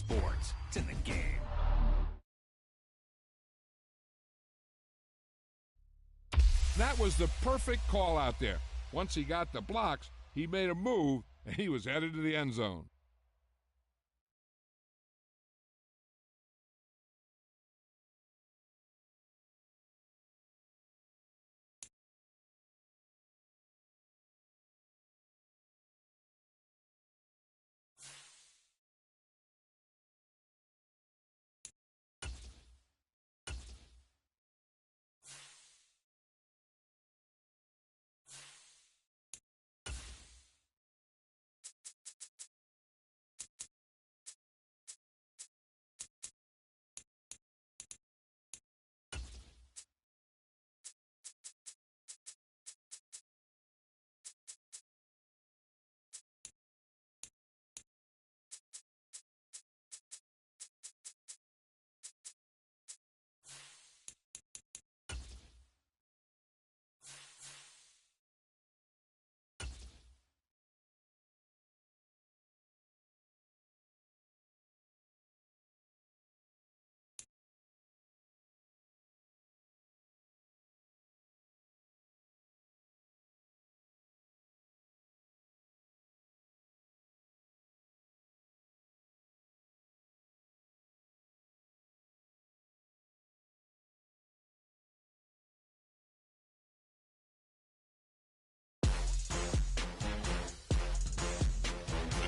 sports. It's in the game. That was the perfect call out there. Once he got the blocks, he made a move, and he was headed to the end zone.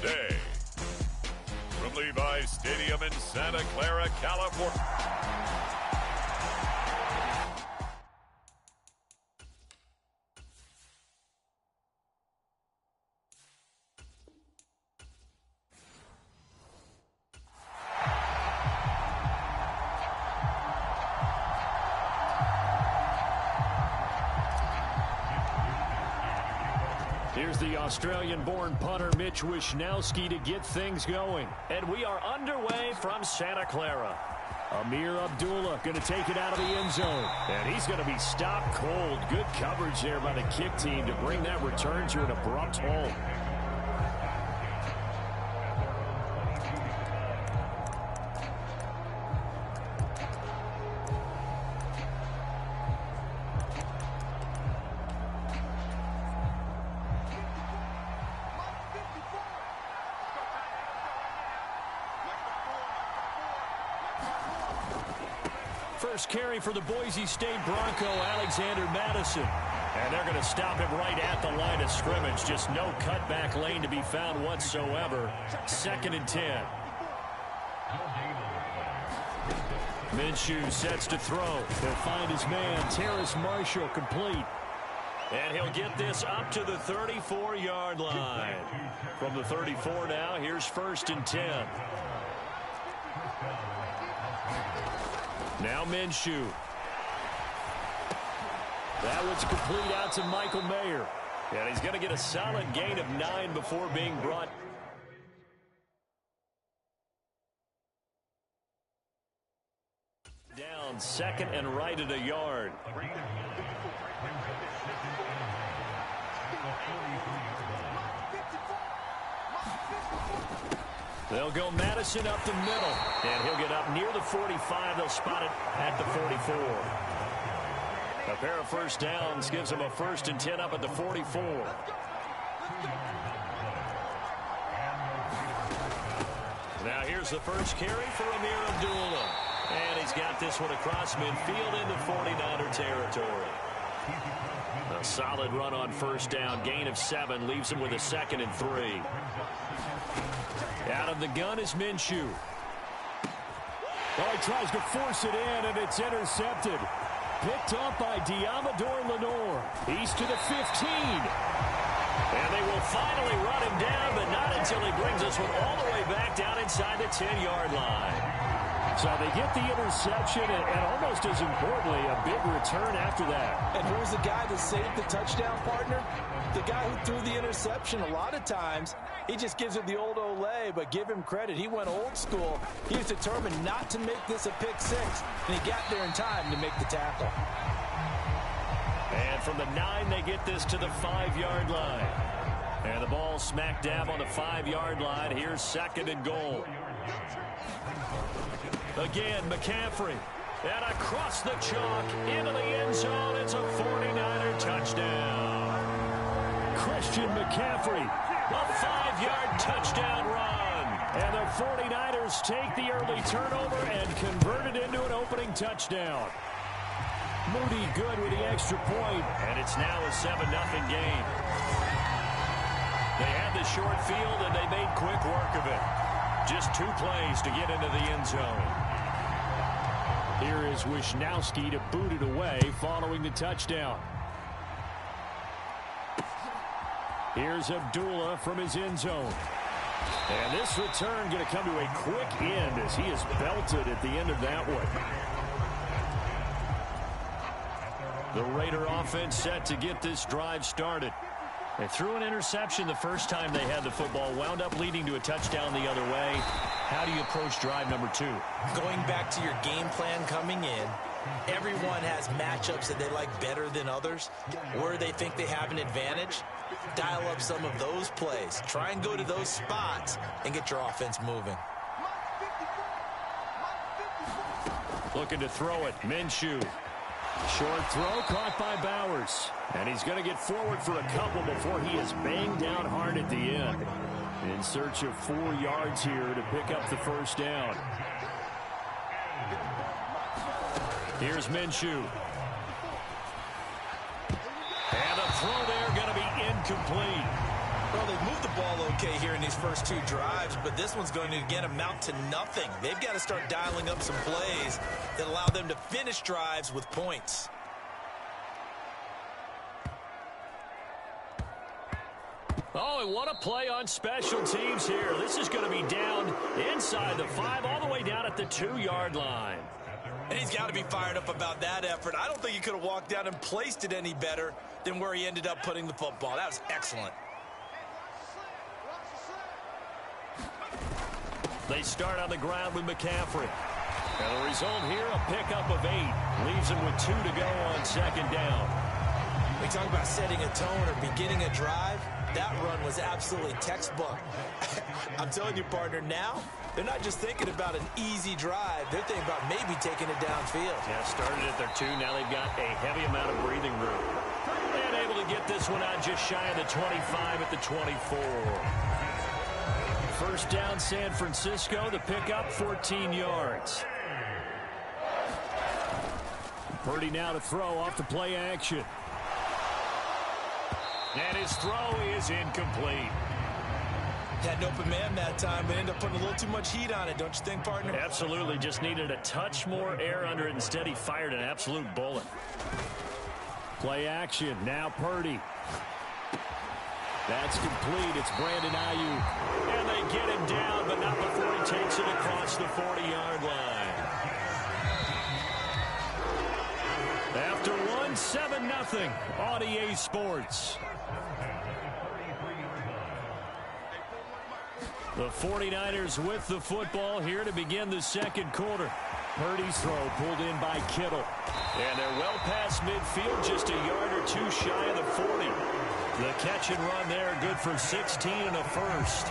Today, from Levi's Stadium in Santa Clara, California. Here's the Australian-born punter Mitch Wishnowsky to get things going. And we are underway from Santa Clara. Amir Abdullah going to take it out of the end zone. And he's going to be stopped cold. Good coverage there by the kick team to bring that return to an abrupt halt. First carry for the Boise State Bronco, Alexander Madison. And they're going to stop him right at the line of scrimmage. Just no cutback lane to be found whatsoever. 2nd and 10. Minshew sets to throw. He'll find his man, Terrace Marshall, complete. And he'll get this up to the 34-yard line. From the 34 now, here's 1st and 10. Now Minshew. That one's complete out to Michael Mayer. And he's going to get a solid gain of 9 before being brought. Down 2nd and right at a yard. They'll go Madison up the middle. And he'll get up near the 45. They'll spot it at the 44. A pair of first downs gives them a 1st and 10 up at the 44. Now here's the first carry for Amir Abdullah. And he's got this one across midfield into 49er territory. A solid run on first down. Gain of 7 leaves him with a 2nd and 3. Out of the gun is Minshew. Oh, he tries to force it in, and it's intercepted. Picked up by Diamador Lenore. He's to the 15. And they will finally run him down, but not until he brings this one all the way back down inside the 10-yard line. So they get the interception, and almost as importantly, a big return after that. And who's the guy that saved the touchdown, partner? The guy who threw the interception. A lot of times, he just gives it the old Olay, but give him credit. He went old school. He was determined not to make this a pick 6, and he got there in time to make the tackle. And from the 9, they get this to the 5-yard line. And the ball smack dab on the 5-yard line. Here's 2nd and goal. Again, McCaffrey. And across the chalk into the end zone. It's a 49er touchdown. Christian McCaffrey, a 5-yard touchdown run. And the 49ers take the early turnover and convert it into an opening touchdown. Moody good with the extra point. And it's now a 7-0 game. They had the short field, and they made quick work of it. Just 2 plays to get into the end zone. Here is Wisnowski to boot it away following the touchdown. Here's Abdullah from his end zone. And this return going to come to a quick end as he is belted at the end of that one. The Raider offense set to get this drive started. They threw an interception the first time they had the football, wound up leading to a touchdown the other way. How do you approach drive number 2? Going back to your game plan coming in, everyone has matchups that they like better than others, where they think they have an advantage. Dial up some of those plays. Try and go to those spots and get your offense moving. Looking to throw it, Minshew. Short throw caught by Bowers. And he's going to get forward for a couple before he is banged down hard at the end. In search of 4 yards here to pick up the first down. Here's Minshew. And the throw there going to be incomplete. Well, they've moved the ball okay here in these first 2 drives, but this one's going to, again, amount to nothing. They've got to start dialing up some plays that allow them to finish drives with points. Oh, and what a play on special teams here. This is going to be down inside the 5, all the way down at the 2-yard line. And he's got to be fired up about that effort. I don't think he could have walked down and placed it any better than where he ended up putting the football. That was excellent. They start on the ground with McCaffrey. And the result here, a pickup of 8. Leaves him with 2 to go on 2nd down. We talk about setting a tone or beginning a drive. That run was absolutely textbook. I'm telling you, partner, now they're not just thinking about an easy drive. They're thinking about maybe taking it downfield. Yeah, started at their 2. Now they've got a heavy amount of breathing room. And able to get this one out just shy of the 25 at the 24. First down, San Francisco. The pickup, 14 yards. Purdy now to throw off the play action. And his throw is incomplete. Had an open man that time, but ended up putting a little too much heat on it, don't you think, partner? Absolutely. Just needed a touch more air under it. Instead, he fired an absolute bullet. Play action. Now Purdy. That's complete. It's Brandon Ayuk. And they get him down, but not before he takes it across the 40-yard line. After 1, 7-0 on EA Sports. The 49ers with the football here to begin the 2nd quarter. Purdy's throw pulled in by Kittle. And they're well past midfield, just a yard or 2 shy of the 40. The catch and run there, good for 16 and a first.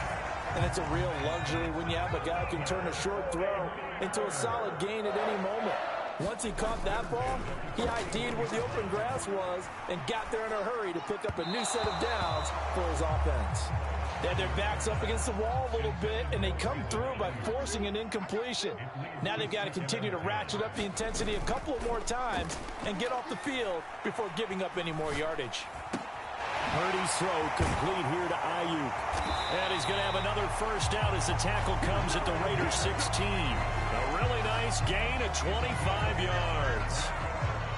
And it's a real luxury when you have a guy who can turn a short throw into a solid gain at any moment. Once he caught that ball, he ID'd where the open grass was and got there in a hurry to pick up a new set of downs for his offense. They had their backs up against the wall a little bit, and they come through by forcing an incompletion. Now they've got to continue to ratchet up the intensity a couple of more times and get off the field before giving up any more yardage. Purdy's throw complete here to Ayuk. And he's going to have another first down as the tackle comes at the Raiders 16. A really nice gain of 25 yards.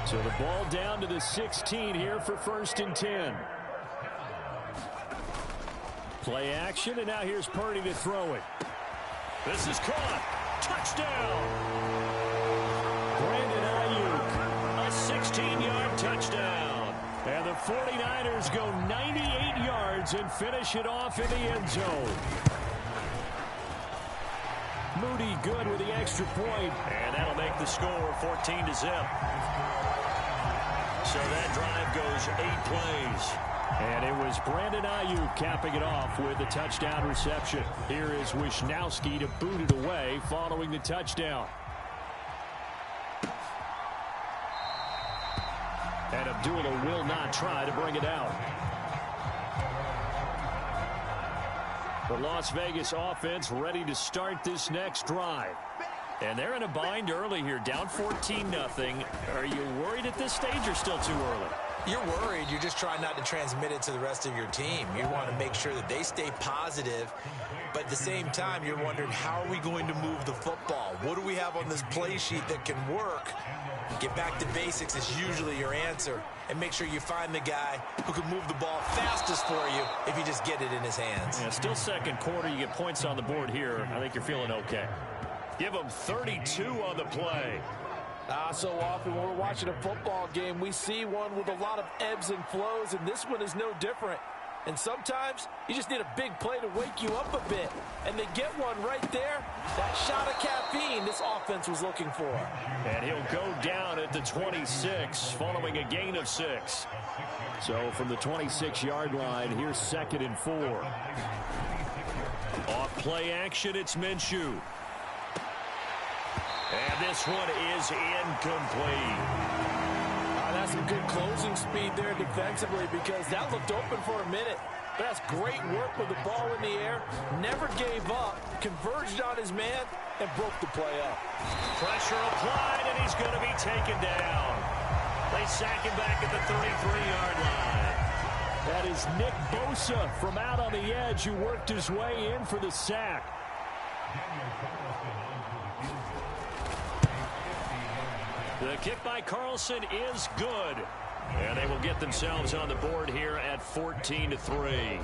So the ball down to the 16 here for 1st and 10. Play action, and now here's Purdy to throw it. This is caught. Touchdown! Brandon Ayuk, a 16-yard touchdown. And the 49ers go 98 yards and finish it off in the end zone. Moody good with the extra point, and that'll make the score 14-0. So that drive goes 8 plays. And it was Brandon Ayuk capping it off with a touchdown reception. Here is Wisnowski to boot it away following the touchdown. And Abdullah will not try to bring it out. The Las Vegas offense ready to start this next drive. And they're in a bind early here, down 14-0. Are you worried at this stage or still too early? You're worried. You're just trying not to transmit it to the rest of your team. You want to make sure that they stay positive. But at the same time, you're wondering, how are we going to move the football? What do we have on this play sheet that can work? Get back to basics is usually your answer. And make sure you find the guy who can move the ball fastest for you if you just get it in his hands. Yeah, still second quarter. You get points on the board here. I think you're feeling okay. Give them 32 on the play. So often when we're watching a football game, we see one with a lot of ebbs and flows, and this one is no different. And sometimes you just need a big play to wake you up a bit. And they get one right there. That shot of caffeine this offense was looking for. And he'll go down at the 26 following a gain of 6. So from the 26-yard line, here's 2nd and 4. Off play action, it's Minshew. And this one is incomplete. That's some good closing speed there defensively, because that looked open for a minute. But that's great work with the ball in the air. Never gave up, converged on his man, and broke the play up. Pressure applied, and he's going to be taken down. They sack him back at the 33-yard line. That is Nick Bosa from out on the edge who worked his way in for the sack. The kick by Carlson is good. And they will get themselves on the board here at 14-3.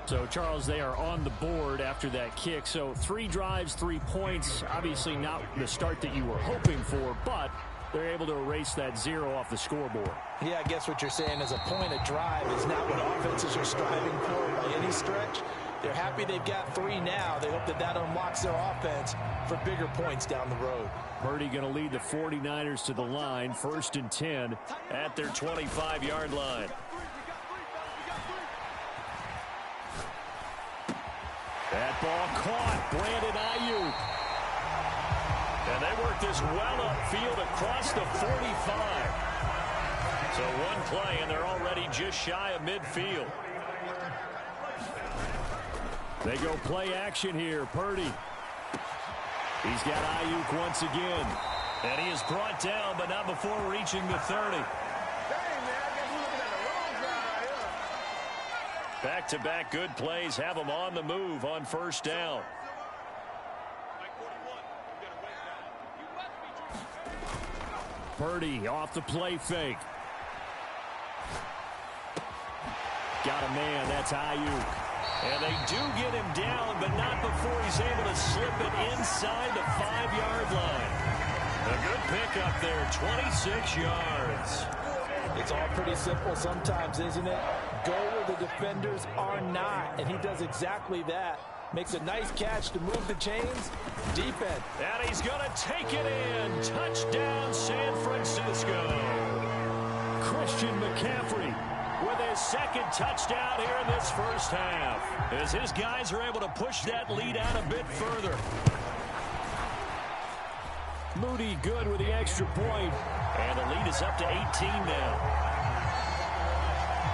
So, Charles, they are on the board after that kick. So 3 drives, 3 points. Obviously not the start that you were hoping for, but they're able to erase that 0 off the scoreboard. Yeah, I guess what you're saying is a point a drive is not what offenses are striving for by any stretch. They're happy they've got 3 now. They hope that that unlocks their offense for bigger points down the road. Purdy going to lead the 49ers to the line, 1st and 10 at their 25-yard line. That ball caught. Brandon Ayuk. And they work this well upfield across the 45. So one play, and they're already just shy of midfield. They go play action here. Purdy. He's got Ayuk once again. And he is brought down, but not before reaching the 30. Back-to-back good plays have them on the move on 1st down. Purdy off the play fake. Got a man. That's Ayuk. And they do get him down, but not before he's able to slip it inside the 5-yard line. A good pickup there, 26 yards. It's all pretty simple sometimes, isn't it? Go where the defenders are not, and he does exactly that. Makes a nice catch to move the chains. Defense. And he's going to take it in. Touchdown, San Francisco. Christian McCaffrey with his 2nd touchdown here in this 1st half, as his guys are able to push that lead out a bit further. Moody good with the extra point, and the lead is up to 18 now.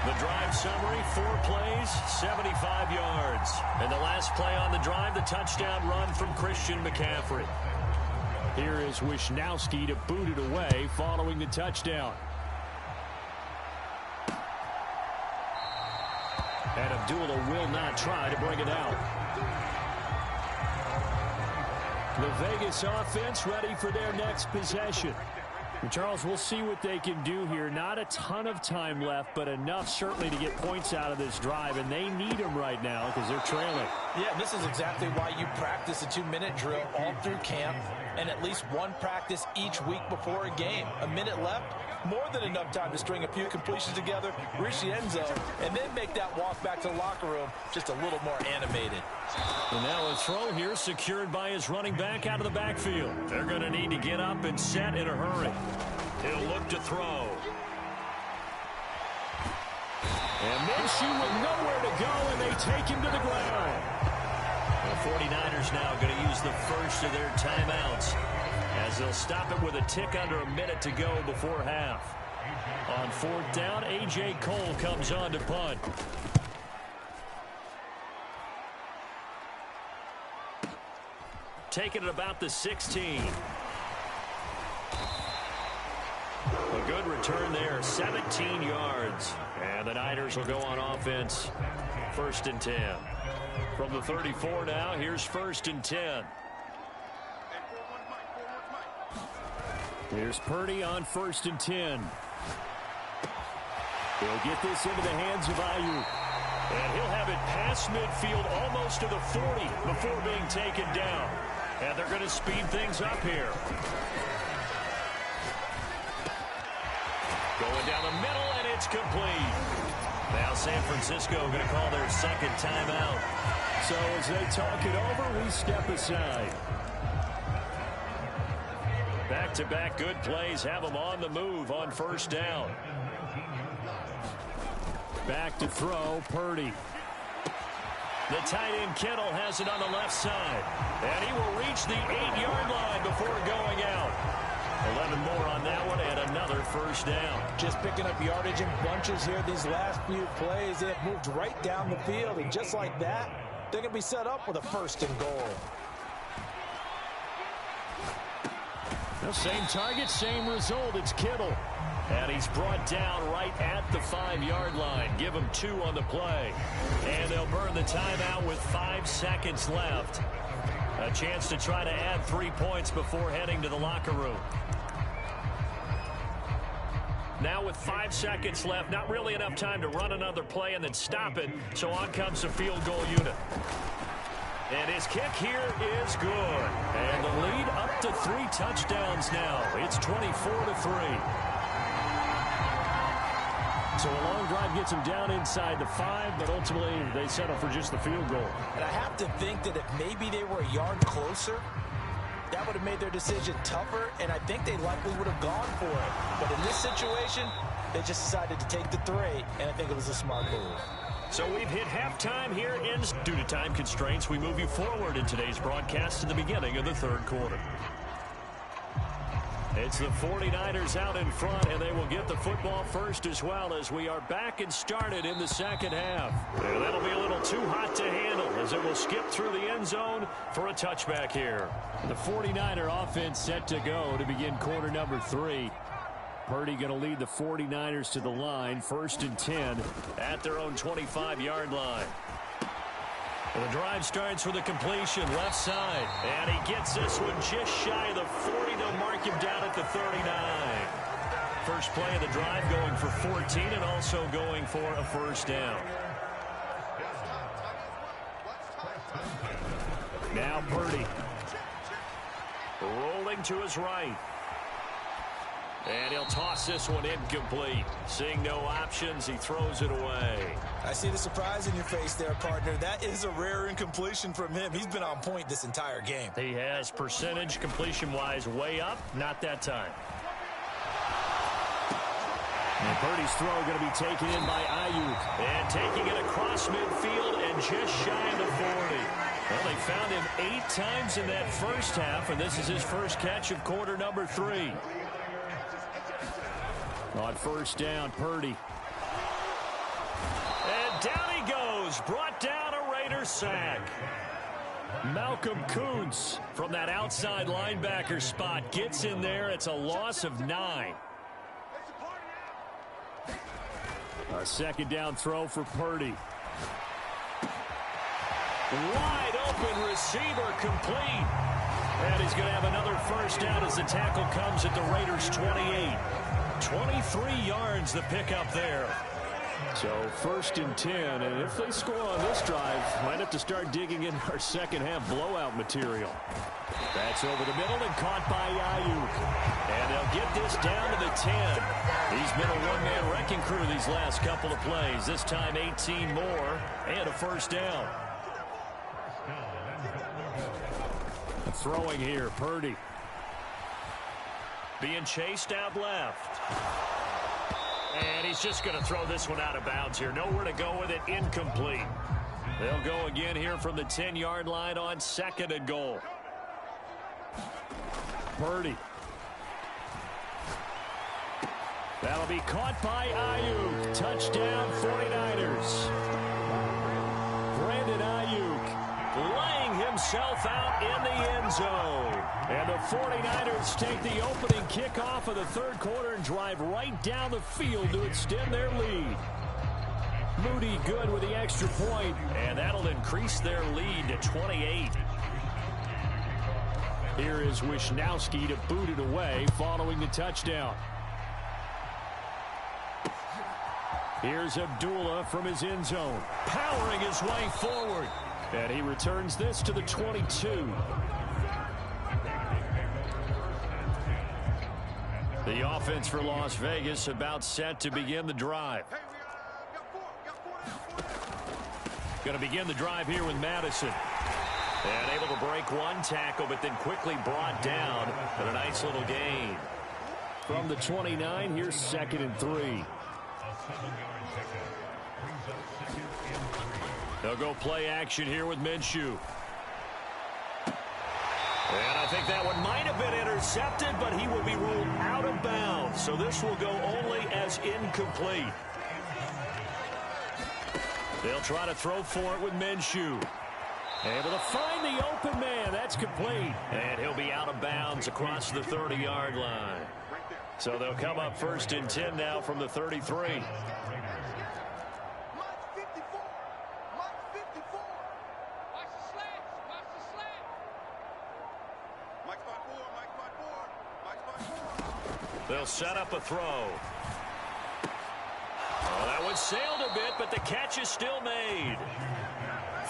The drive summary, 4 plays, 75 yards. And the last play on the drive, the touchdown run from Christian McCaffrey. Here is Wisnowski to boot it away following the touchdown. And Abdullah will not try to bring it out. The Vegas offense ready for their next possession. And Charles, we'll see what they can do here. Not a ton of time left, but enough certainly to get points out of this drive, and they need them right now because they're trailing. Yeah, this is exactly why you practice a 2-minute drill all through camp, and at least one practice each week before a game. A minute left, more than enough time to string a few completions together, reach the end zone, and then make that walk back to the locker room just a little more animated. And now a throw here secured by his running back out of the backfield. They're going to need to get up and set in a hurry. He'll look to throw. And Minshew with nowhere to go, and they take him to the ground. The 49ers now going to use the first of their timeouts as they'll stop it with a tick under a minute to go before half. On fourth down, A.J. Cole comes on to punt. Taking it about the 16. A good return there, 17 yards. And the Niners will go on offense. 1st and 10. From the 34 now, here's 1st and 10. Here's Purdy on 1st and 10. He'll get this into the hands of Ayuk. And he'll have it past midfield almost to the 40 before being taken down. And they're going to speed things up here. Going down the middle, and it's complete. Now San Francisco going to call their second timeout. So as they talk it over, we step aside. Back-to-back good plays have them on the move on 1st down. Back to throw, Purdy. The tight end Kittle has it on the left side. And he will reach the 8-yard line before going out. 11 more on that one and another 1st down. Just picking up yardage in bunches here these last few plays. They have moved right down the field, and just like that, they're going to be set up with a 1st and goal. The same target, same result. It's Kittle. And he's brought down right at the 5-yard line. Give him 2 on the play. And they'll burn the timeout with 5 seconds left. A chance to try to add 3 points before heading to the locker room. Now with 5 seconds left, not really enough time to run another play and then stop it. So on comes the field goal unit. And his kick here is good. And the lead up to 3 touchdowns now. It's 24-3. So a long drive gets them down inside the 5, but ultimately they settle for just the field goal. And I have to think that if maybe they were a yard closer, that would have made their decision tougher, and I think they likely would have gone for it. But in this situation, they just decided to take the 3, and I think it was a smart move. So we've hit halftime here. Due to time constraints, we move you forward in today's broadcast to the beginning of the 3rd quarter. It's the 49ers out in front, and they will get the football first as well as we are back and started in the 2nd half. And that'll be a little too hot to handle as it will skip through the end zone for a touchback here. The 49er offense set to go to begin quarter number 3. Purdy going to lead the 49ers to the line, 1st and 10 at their own 25-yard line. And the drive starts with a completion left side. And he gets this one just shy of the 40. They'll mark him down at the 39. First play of the drive going for 14 and also going for a 1st down. Now Purdy. Rolling to his right. And he'll toss this one incomplete. Seeing no options, he throws it away. I see the surprise in your face there, partner. That is a rare incompletion from him. He's been on point this entire game. He has percentage completion-wise way up. Not that time. And Purdy's throw going to be taken in by Ayuk. And taking it across midfield and just shy of the 40. Well, they found him 8 times in that first half, and this is his first catch of quarter number 3. On 1st down, Purdy. And down he goes. Brought down a Raider sack. Malcolm Kuntz from that outside linebacker spot gets in there. It's a loss of 9. A 2nd down throw for Purdy. Wide open receiver complete. And he's going to have another 1st down as the tackle comes at the Raiders' 28. 23 yards the pickup there. So 1st and 10, and if they score on this drive, might have to start digging in our 2nd half blowout material. That's over the middle and caught by Ayuk. And they'll get this down to the 10. He's been a one-man wrecking crew these last couple of plays. This time 18 more and a 1st down. Throwing here, Purdy. Being chased out left. And he's just going to throw this one out of bounds here. Nowhere to go with it. Incomplete. They'll go again here from the 10-yard line on 2nd and goal. Purdy. That'll be caught by Ayuk. Touchdown 49ers. Brandon Ayuk laying himself out in the end zone. And the 49ers take the opening kickoff of the third quarter and drive right down the field to extend their lead. Moody good with the extra point, and that'll increase their lead to 28. Here is Wisnowski to boot it away following the touchdown. Here's Abdullah from his end zone, powering his way forward. And he returns this to the 22. The offense for Las Vegas about set to begin the drive. Going to begin the drive here with Madison. And able to break one tackle, but then quickly brought down. But a nice little gain. From the 29, here's 2nd and 3. They'll go play action here with Minshew. And I think that one might have been intercepted, but he will be ruled out of bounds. So this will go only as incomplete. They'll try to throw for it with Minshew. Able to find the open man. That's complete. And he'll be out of bounds across the 30-yard line. So they'll come up 1st and 10 now from the 33. They'll set up a throw. Well, that one sailed a bit, but the catch is still made.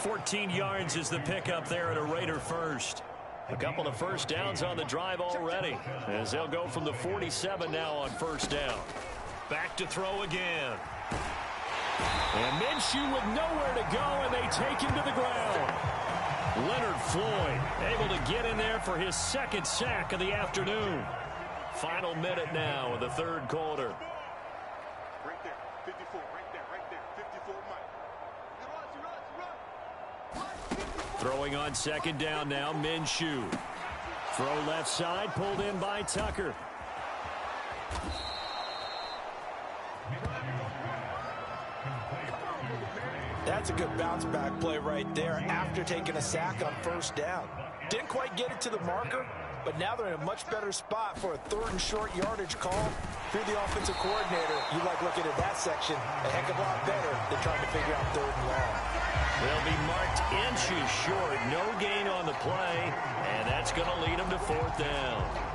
14 yards is the pickup there at a Raider first. A couple of first downs on the drive already, as they'll go from the 47 now on 1st down. Back to throw again. And Minshew with nowhere to go, and they take him to the ground. Leonard Floyd able to get in there for his 2nd sack of the afternoon. Final minute now of the 3rd quarter. Right there, 54, right there, 54, Mike. Throwing on 2nd down now, Minshew. Throw left side, pulled in by Tucker. That's a good bounce-back play right there after taking a sack on 1st down. Didn't quite get it to the marker, but now they're in a much better spot for a 3rd and short yardage call. If you're the offensive coordinator, you like looking at that section a heck of a lot better than trying to figure out 3rd and long. They'll be marked inches short. No gain on the play, and that's going to lead them to 4th down.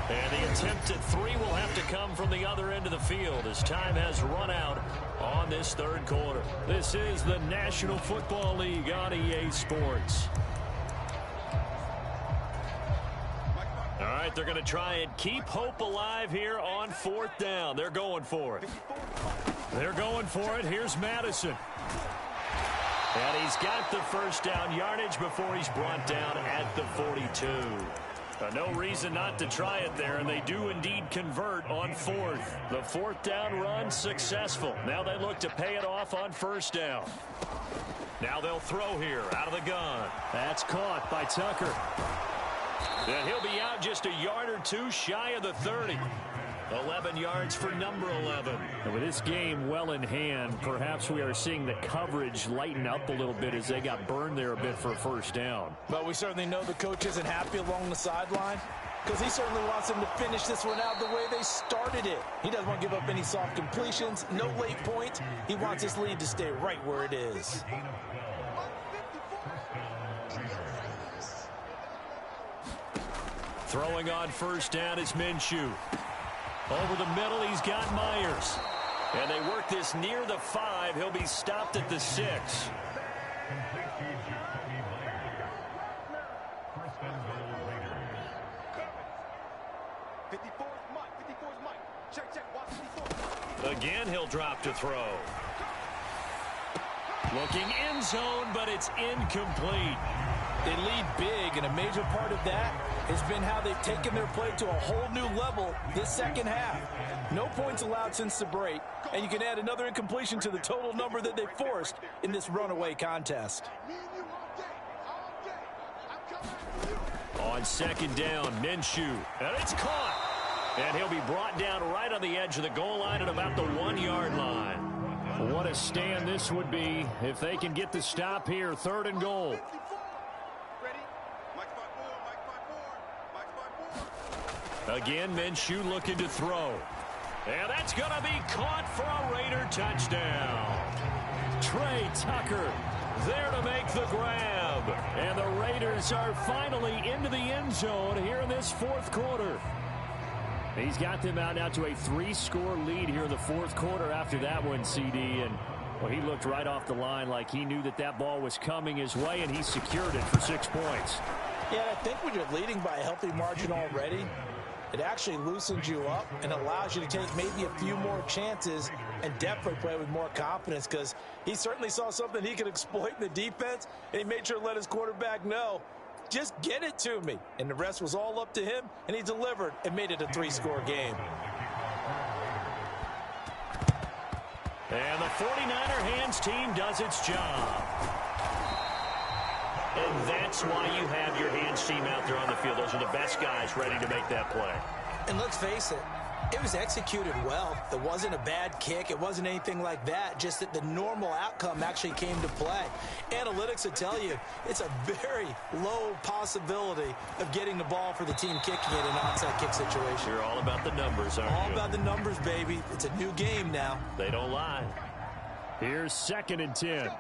And the attempt at 3 will have to come from the other end of the field as time has run out on this 3rd quarter. This is the National Football League on EA Sports. All right, they're going to try and keep hope alive here on 4th down. They're going for it. They're going for it. Here's Madison. And he's got the 1st down yardage before he's brought down at the 42. No reason not to try it there, and they do indeed convert on 4th. The 4th down run successful. Now they look to pay it off on 1st down. Now they'll throw here out of the gun. That's caught by Tucker. And he'll be out just a yard or two shy of the 30. 11 yards for number 11. And with this game well in hand, perhaps we are seeing the coverage lighten up a little bit as they got burned there a bit for a 1st down. But we certainly know the coach isn't happy along the sideline because he certainly wants them to finish this one out the way they started it. He doesn't want to give up any soft completions, no late points. He wants his lead to stay right where it is. Throwing on 1st down is Minshew. Over the middle, he's got Myers. And they work this near the 5. He'll be stopped at the 6. Again, he'll drop to throw. Looking end zone, but it's incomplete. They lead big, and a major part of that has been how they've taken their play to a whole new level this second half. No points allowed since the break, and you can add another incompletion to the total number that they forced in this runaway contest. On second down, Minshew, and it's caught. And he'll be brought down right on the edge of the goal line at about the 1-yard line. What a stand this would be if they can get the stop here. 3rd and goal. Again, Minshew looking to throw. And that's going to be caught for a Raider touchdown. Trey Tucker there to make the grab. And the Raiders are finally into the end zone here in this 4th quarter. He's got them out now to a 3-score lead here in the 4th quarter after that one, CD. And well, he looked right off the line like he knew that that ball was coming his way, and he secured it for 6 points. Yeah, I think when you're leading by a healthy margin already, it actually loosens you up and allows you to take maybe a few more chances and definitely play with more confidence, because he certainly saw something he could exploit in the defense, and he made sure to let his quarterback know, just get it to me. And the rest was all up to him, and he delivered and made it a 3-score game. And the 49er hands team does its job. And that's why you have your hands team out there on the field. Those are the best guys ready to make that play. And let's face it, it was executed well. It wasn't a bad kick. It wasn't anything like that. Just that the normal outcome actually came to play. Analytics will tell you it's a very low possibility of getting the ball for the team kicking it in an onside kick situation. You're all about the numbers, aren't you? All about the numbers, baby. It's a new game now. They don't lie. Here's 2nd and 10.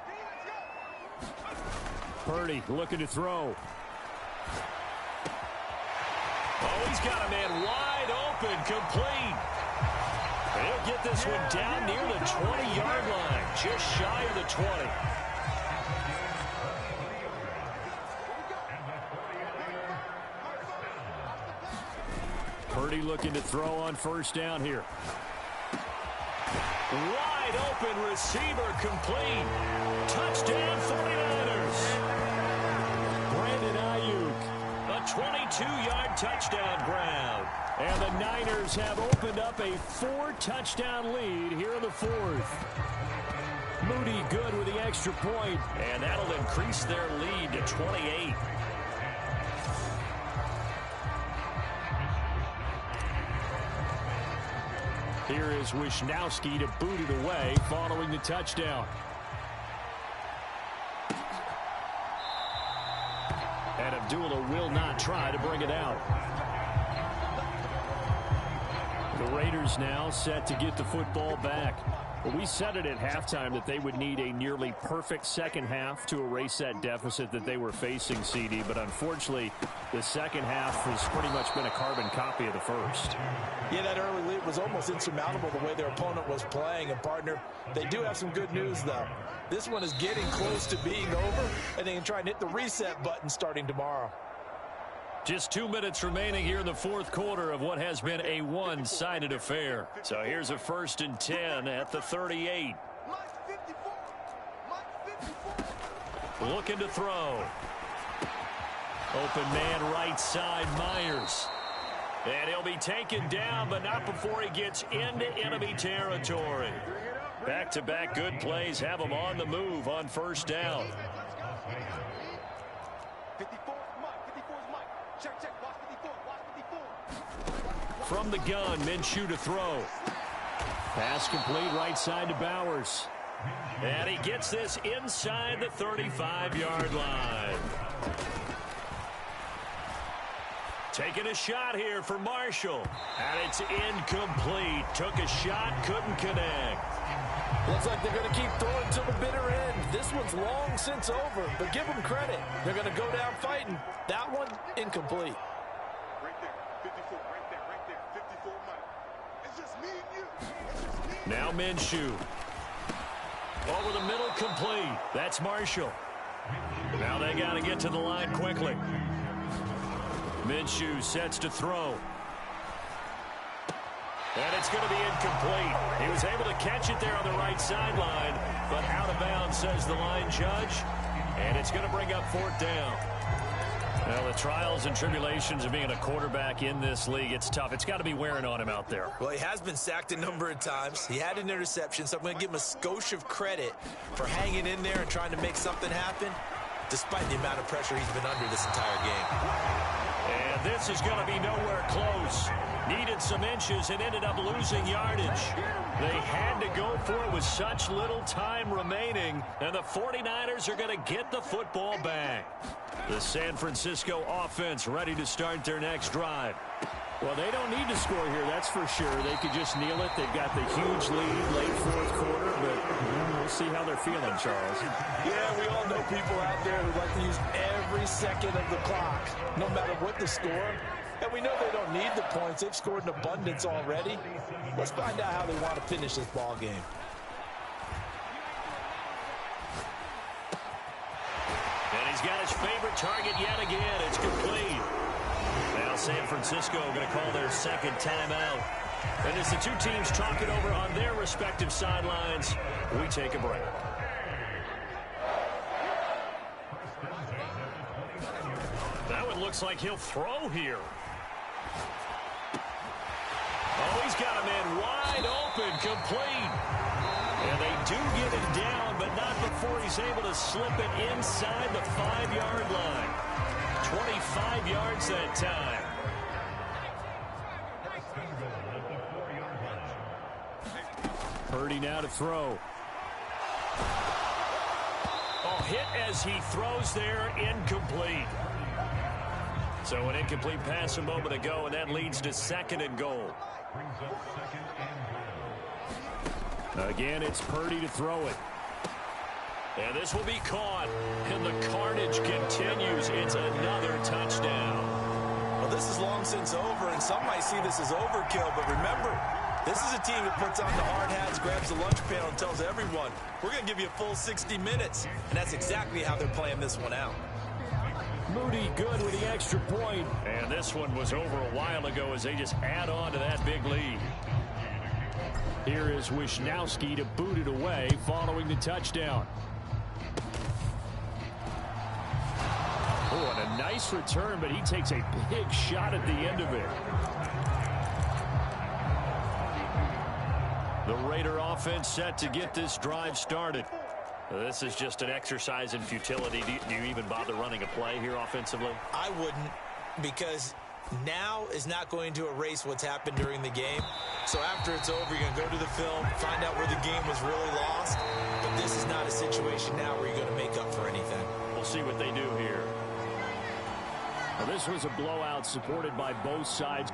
Purdy looking to throw. Oh, he's got a man wide open, complete. And he'll get this one down near the 20-yard line, just shy of the 20. Purdy looking to throw on 1st down here. Wide open receiver, complete. Touchdown 49ers. Brandon Ayuk. A 22-yard touchdown grab. And the Niners have opened up a 4-touchdown lead here in the 4th. Moody good with the extra point. And that'll increase their lead to 28. Here is Wisnowski to boot it away following the touchdown. And Abdullah will not try to bring it out. The Raiders now set to get the football back. Well, we said it at halftime that they would need a nearly perfect second half to erase that deficit that they were facing, CD. But unfortunately, the second half has pretty much been a carbon copy of the first. Yeah, that early lead was almost insurmountable the way their opponent was playing. And, partner, they do have some good news, though. This one is getting close to being over, and they can try and hit the reset button starting tomorrow. Just 2 minutes remaining here in the 4th quarter of what has been a one-sided affair. So here's a 1st and 10 at the 38. Looking to throw. Open man right side, Myers. And he'll be taken down, but not before he gets into enemy territory. Back-to-back good plays have him on the move on 1st down. From the gun, Minshew to throw. Pass complete right side to Bowers. And he gets this inside the 35-yard line. Taking a shot here for Marshall. And it's incomplete. Took a shot, couldn't connect. Looks like they're going to keep throwing till the bitter end. This one's long since over, but give them credit. They're going to go down fighting. That one, incomplete. Right there, 54, right there, 54 Mike. It's just me and you. It's just me and Now Minshew. Over the middle, complete. That's Marshall. Now they got to get to the line quickly. Minshew sets to throw. And it's going to be incomplete. He was able to catch it there on the right sideline, but out of bounds, says the line judge. And it's going to bring up 4th down. Well, the trials and tribulations of being a quarterback in this league, it's tough. It's got to be wearing on him out there. Well, he has been sacked a number of times. He had an interception, so I'm going to give him a skosh of credit for hanging in there and trying to make something happen, despite the amount of pressure he's been under this entire game. And this is going to be nowhere close. Needed some inches and ended up losing yardage. They had to go for it with such little time remaining, and the 49ers are going to get the football back. The San Francisco offense ready to start their next drive. Well, they don't need to score here, that's for sure. They could just kneel it. They've got the huge lead late 4th quarter, but we'll see how they're feeling, Charles. Yeah, we all know people out there who like to use every second of the clock, no matter what the score. And we know they don't need the points. They've scored in abundance already. Let's find out how they want to finish this ball game. And he's got his favorite target yet again. It's complete. Now San Francisco going to call their second timeout. And as the two teams talk it over on their respective sidelines, we take a break. That one looks like he'll throw here. Oh, he's got a man wide open, complete. And they do get him down, but not before he's able to slip it inside the 5-yard line. 25 yards that time. Purdy now to throw. Oh, hit as he throws there, incomplete. So an incomplete pass a moment ago, and that leads to 2nd and goal. Again, it's Purdy to throw it. And this will be caught, and the carnage continues. It's another touchdown. Well, this is long since over, and some might see this as overkill, but remember, this is a team that puts on the hard hats, grabs the lunch pail, and tells everyone, we're going to give you a full 60 minutes. And that's exactly how they're playing this one out. Moody good with the extra point. And this one was over a while ago as they just add on to that big lead. Here is Wisnowski to boot it away following the touchdown. Oh, and a nice return, but he takes a big shot at the end of it. The Raider offense set to get this drive started. This is just an exercise in futility. Do you even bother running a play here offensively? I wouldn't, because now is not going to erase what's happened during the game. So after it's over, you're going to go to the film, find out where the game was really lost. But this is not a situation now where you're going to make up for anything. We'll see what they do here. Well, this was a blowout supported by both sides.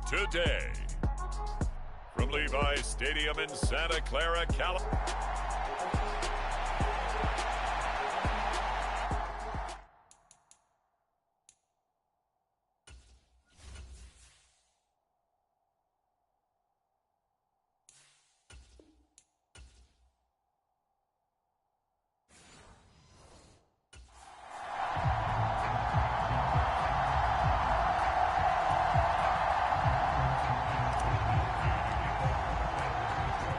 Today, from Levi's Stadium in Santa Clara, California.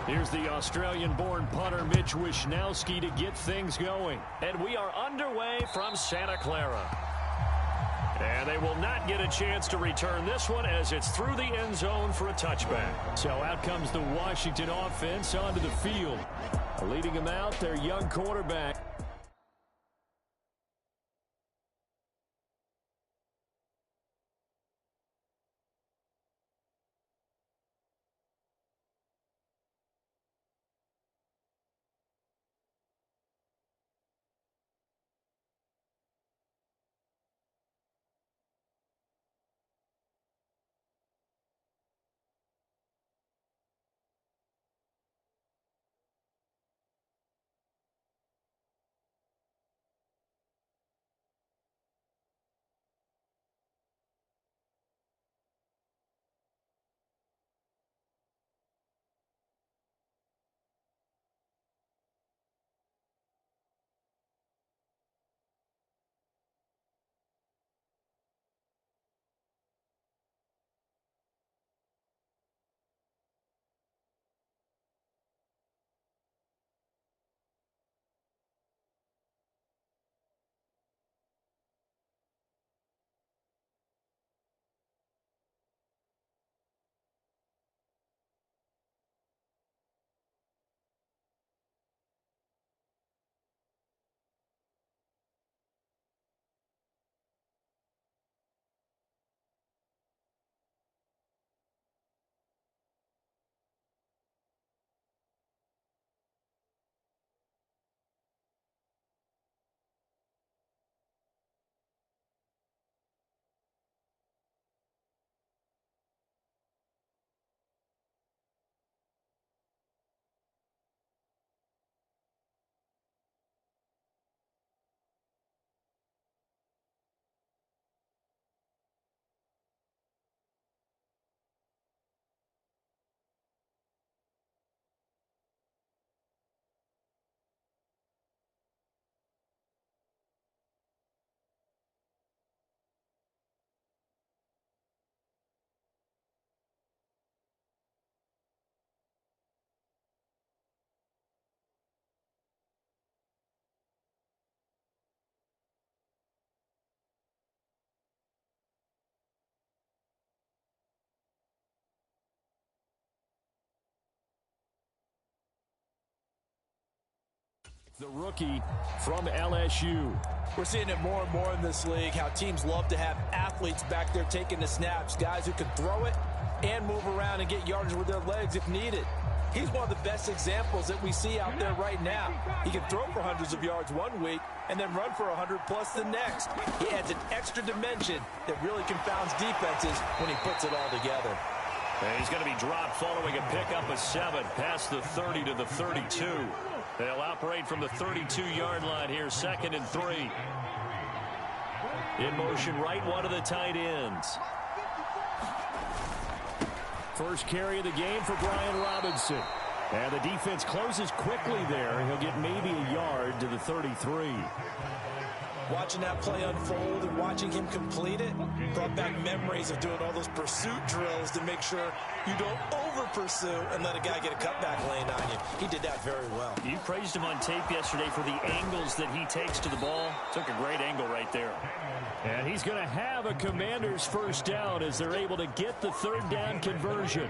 Here's the Australian-born punter Mitch Wishnowsky to get things going. And we are underway from Santa Clara. And they will not get a chance to return this one as it's through the end zone for a touchback. So out comes the Washington offense onto the field. Leading them out, their young quarterback. The rookie from LSU. We're seeing it more and more in this league, how teams love to have athletes back there taking the snaps, guys who can throw it and move around and get yardage with their legs if needed. He's one of the best examples that we see out there right now. He can throw for hundreds of yards one week and then run for 100+ the next. He adds an extra dimension that really confounds defenses when he puts it all together. And he's going to be dropped following a pickup of 7 past the 30 to the 32. They'll operate from the 32-yard line here, 2nd and 3. In motion, right one of the tight ends. First carry of the game for Brian Robinson. And the defense closes quickly there. He'll get maybe a yard to the 33. Watching that play unfold and watching him complete it brought back memories of doing all those pursuit drills to make sure you don't over-pursue and let a guy get a cutback lane on you. He did that very well. You praised him on tape yesterday for the angles that he takes to the ball. Took a great angle right there. And he's going to have a Commander's first down as they're able to get the 3rd down conversion.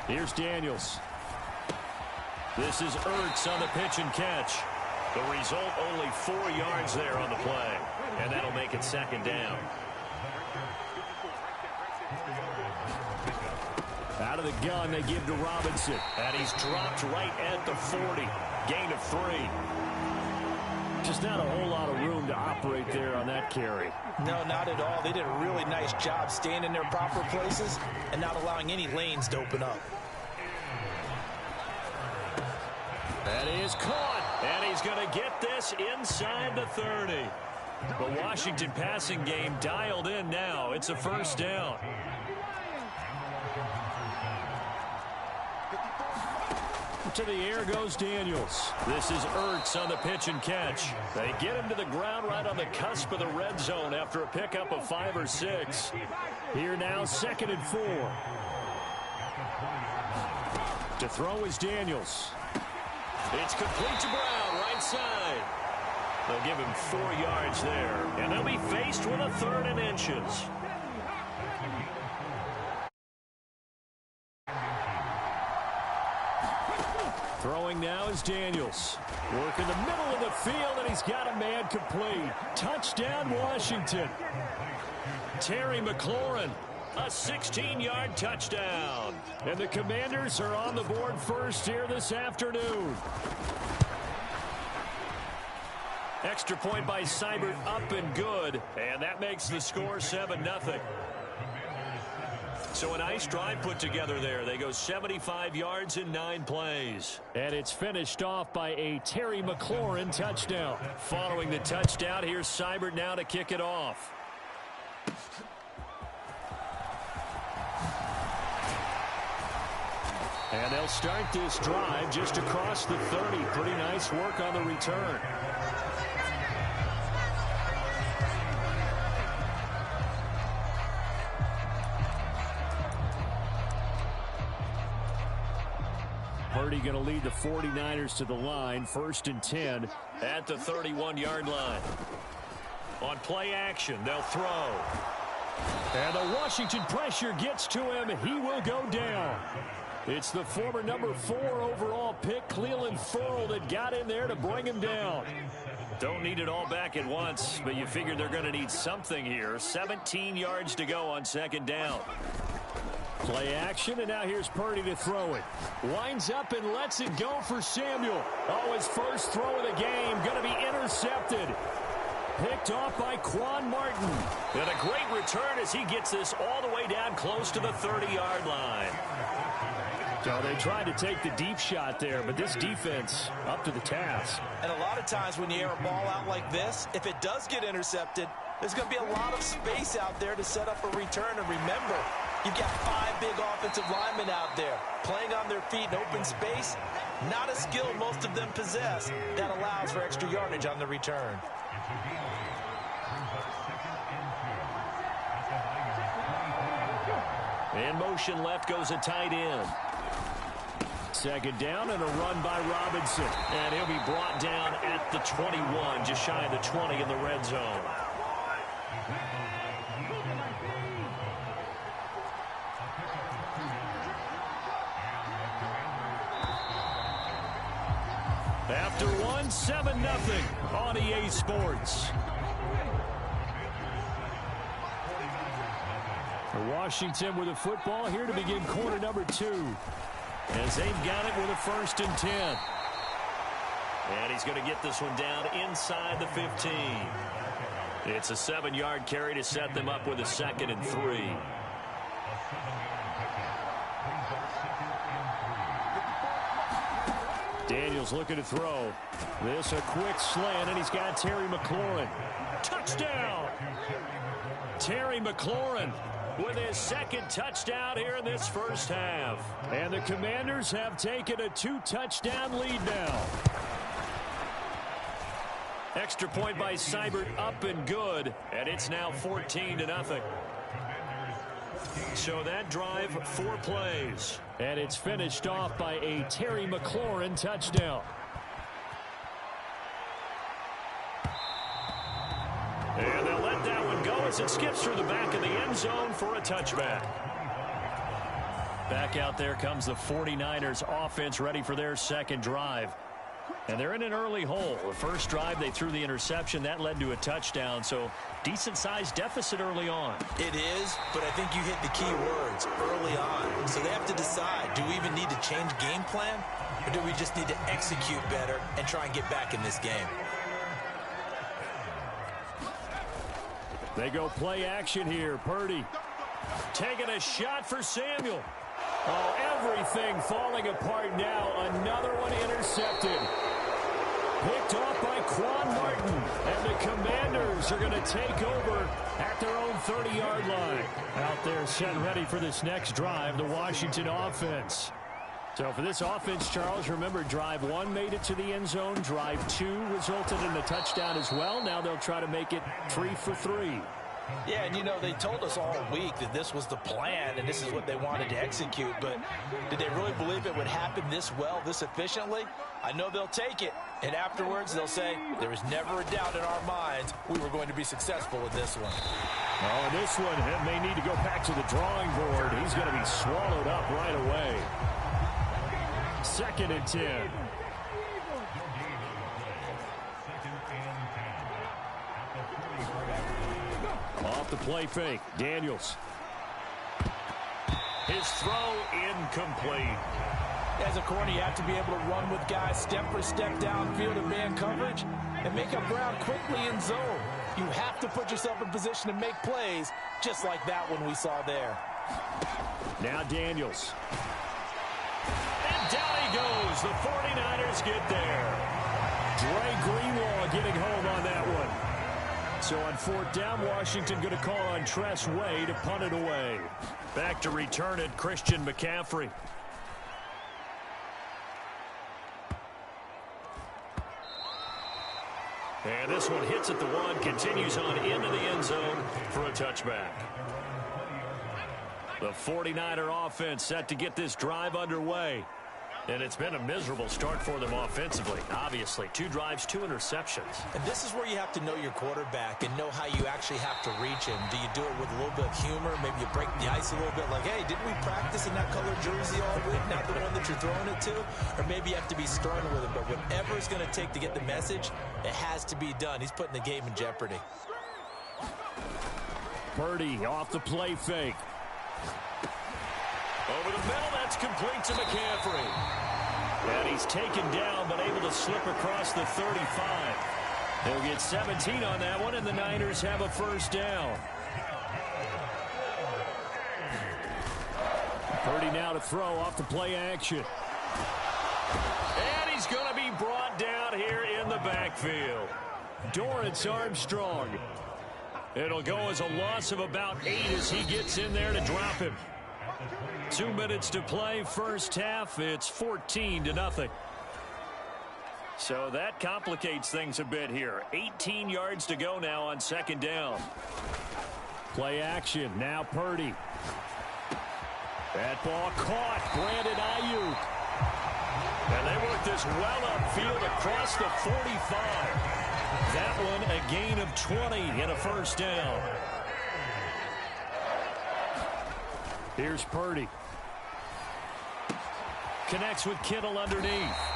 Here's Daniels. This is Ertz on the pitch and catch. The result, only 4 yards there on the play. And that'll make it 2nd down. Out of the gun, they give to Robinson. And he's dropped right at the 40. Gain of 3. Just not a whole lot of room to operate there on that carry. No, not at all. They did a really nice job staying in their proper places and not allowing any lanes to open up. That is caught. And he's going to get this inside the 30. The Washington passing game dialed in now. It's a 1st down. to the air goes Daniels. This is Ertz on the pitch and catch. They get him to the ground right on the cusp of the red zone after a pickup of 5 or 6. Here now, 2nd and 4. To throw is Daniels. It's complete to Brown, right side. They'll give him 4 yards there, and they'll be faced with a 3rd and inches. Throwing now is Daniels. Work in the middle of the field, and he's got a man complete. Touchdown, Washington. Terry McLaurin, a 16-yard touchdown. And the Commanders are on the board first here this afternoon. Extra point by Seibert, up and good. And that makes the score 7-0. So a nice drive put together there. They go 75 yards in 9 plays. And it's finished off by a Terry McLaurin touchdown. Following the touchdown, here's Seibert now to kick it off. And they'll start this drive just across the 30. Pretty nice work on the return. Purdy going to lead the 49ers to the line, 1st and 10. At the 31-yard line. On play action, they'll throw. And the Washington pressure gets to him. He will go down. It's the former number 4 overall pick, Cleveland Ferrell, that got in there to bring him down. Don't need it all back at once, but you figure they're going to need something here. 17 yards to go on 2nd down. Play action, and now here's Purdy to throw it. Winds up and lets it go for Samuel. Oh, his first throw of the game, going to be intercepted. Picked off by Quan Martin. And a great return as he gets this all the way down close to the 30-yard line. So they tried to take the deep shot there, but this defense up to the task. And a lot of times when you air a ball out like this, if it does get intercepted, there's going to be a lot of space out there to set up a return. And remember, you've got 5 big offensive linemen out there playing on their feet in open space. Not a skill most of them possess that allows for extra yardage on the return. In motion left goes a tight end. 2nd down and a run by Robinson. And he'll be brought down at the 21, just shy of the 20 in the red zone. After 7-0 on EA Sports. Washington with a football here to begin quarter number 2. As they've got it with a 1st and 10. And he's going to get this one down inside the 15. It's a 7-yard carry to set them up with a 2nd and 3. Daniels looking to throw. This a quick slant, and he's got Terry McLaurin. Touchdown! Terry McLaurin with his 2nd touchdown here in this first half. And the Commanders have taken a 2-touchdown lead now. Extra point by Seibert, up and good. And it's now 14-0. So that drive, 4 plays. And it's finished off by a Terry McLaurin touchdown. And they'll let that one go as it skips through the back of the end zone for a touchback. Back out there comes the 49ers offense ready for their 2nd drive. And they're in an early hole. The first drive, they threw the interception. That led to a touchdown. So decent-sized deficit early on. It is, but I think you hit the key words, early on. So they have to decide, do we even need to change game plan? Or do we just need to execute better and try and get back in this game? They go play action here. Purdy taking a shot for Samuel. Oh, everything falling apart now. Another one intercepted. Picked off by Quan Martin. And the Commanders are going to take over at their own 30-yard line. Out there set ready for this next drive, the Washington offense. So for this offense, Charles, remember, drive 1 made it to the end zone. Drive 2 resulted in a touchdown as well. Now they'll try to make it 3 for 3. Yeah, and you know, they told us all week that this was the plan and this is what they wanted to execute, but did they really believe it would happen this well, this efficiently? I know they'll take it, and afterwards they'll say, there was never a doubt in our minds we were going to be successful with this one. Oh, this one may need to go back to the drawing board. He's going to be swallowed up right away. 2nd and 10. Off the play fake, Daniels. His throw incomplete. As a corner, you have to be able to run with guys step for step downfield in man coverage and make up ground quickly in zone. You have to put yourself in position to make plays just like that one we saw there. Now Daniels. And down he goes. The 49ers get there. Dre Greenlaw getting home on that one. So on 4th down, Washington going to call on Tress Way to punt it away. Back to return it, Christian McCaffrey. And this one hits at the 1, continues on into the end zone for a touchback. The 49er offense set to get this drive underway. And it's been a miserable start for them offensively. Obviously, 2 drives, 2 interceptions. And this is where you have to know your quarterback and know how you actually have to reach him. Do you do it with a little bit of humor? Maybe you break the ice a little bit like, hey, didn't we practice in that color jersey all week, not the one that you're throwing it to? Or maybe you have to be stern with him. But whatever it's going to take to get the message, it has to be done. He's putting the game in jeopardy. Purdy off the play fake. Over the middle, that's complete to McCaffrey. And he's taken down, but able to slip across the 35. He'll get 17 on that one, and the Niners have a 1st down. Purdy now to throw off the play action. And he's going to be brought down here in the backfield. Dorrance Armstrong. It'll go as a loss of about 8 as he gets in there to drop him. 2 minutes to play, 1st half. It's 14-0. So that complicates things a bit here. 18 yards to go now on 2nd down. Play action. Now Purdy. That ball caught. Brandon Ayuk. And they work this well upfield across the 45. That one a gain of 20 and a 1st down. Here's Purdy. Connects with Kittle underneath.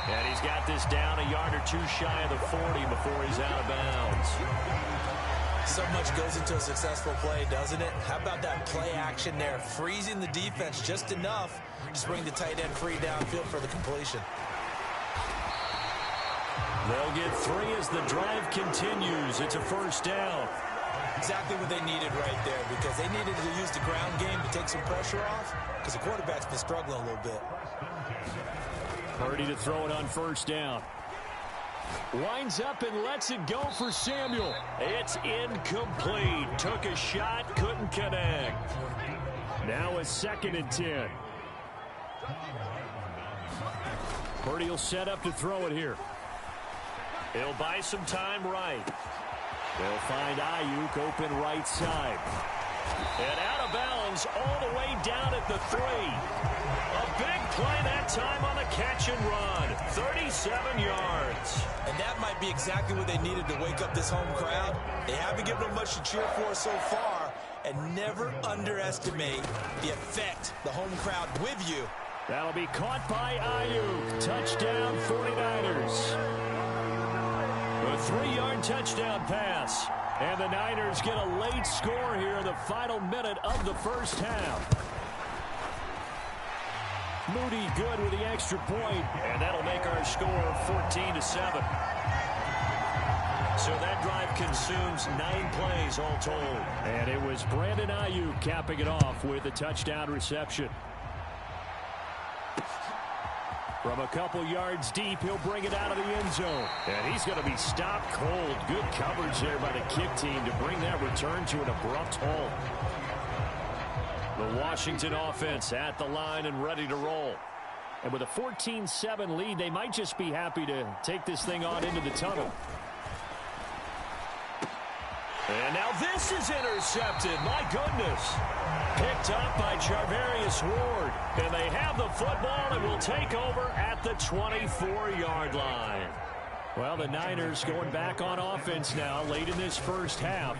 And he's got this down a yard or 2 shy of the 40 before he's out of bounds. So much goes into a successful play, doesn't it? How about that play action there? Freezing the defense just enough to bring the tight end free downfield for the completion. They'll get 3 as the drive continues. It's a 1st down. Exactly what they needed right there, because they needed to use the ground game to take some pressure off, because the quarterback's been struggling a little bit. Purdy to throw it on 1st down. Winds up and lets it go for Samuel. It's incomplete. Took a shot, couldn't connect. Now a 2nd and 10. Purdy will set up to throw it here. He'll buy some time right. They'll find Ayuk open right side. And out of bounds all the way down at the 3. A big play that time on the catch and run. 37 yards. And that might be exactly what they needed to wake up this home crowd. They haven't given them much to cheer for so far. And never underestimate the effect the home crowd with you. That'll be caught by Ayuk. Touchdown 49ers. A 3-yard touchdown pass. And the Niners get a late score here in the final minute of the 1st half. Moody good with the extra point. And that'll make our score 14-7. So that drive consumes 9 plays all told. And it was Brandon Ayuk capping it off with a touchdown reception. From a couple yards deep, he'll bring it out of the end zone. And he's going to be stopped cold. Good coverage there by the kick team to bring that return to an abrupt halt. The Washington offense at the line and ready to roll. And with a 14-7 lead, they might just be happy to take this thing on into the tunnel. And now this is intercepted. My goodness. Picked up by Charvarius Ward. And they have the football and will take over at the 24-yard line. Well, the Niners going back on offense now late in this first half.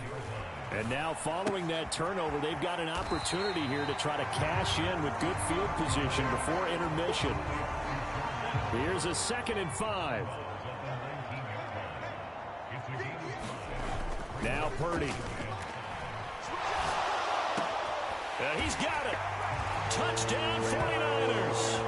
And now following that turnover, they've got an opportunity here to try to cash in with good field position before intermission. Here's a 2nd and 5. Now Purdy. He's got it. Touchdown 49ers.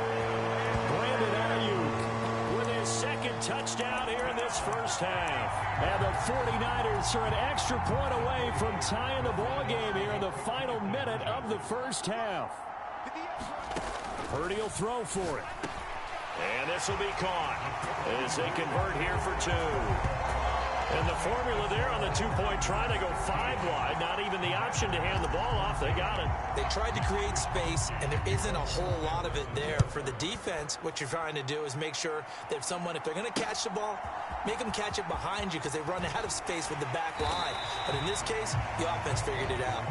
Brandon Ayuk with his 2nd touchdown here in this first half. And the 49ers are an extra point away from tying the ball game here in the final minute of the first half. Purdy will throw for it. And this will be caught as they convert here for 2. And the formula there on the 2-point try, they go 5 wide. Not even the option to hand the ball off. They got it. They tried to create space, and there isn't a whole lot of it there. For the defense, what you're trying to do is make sure that if they're going to catch the ball, make them catch it behind you because they run out of space with the back line. But in this case, the offense figured it out.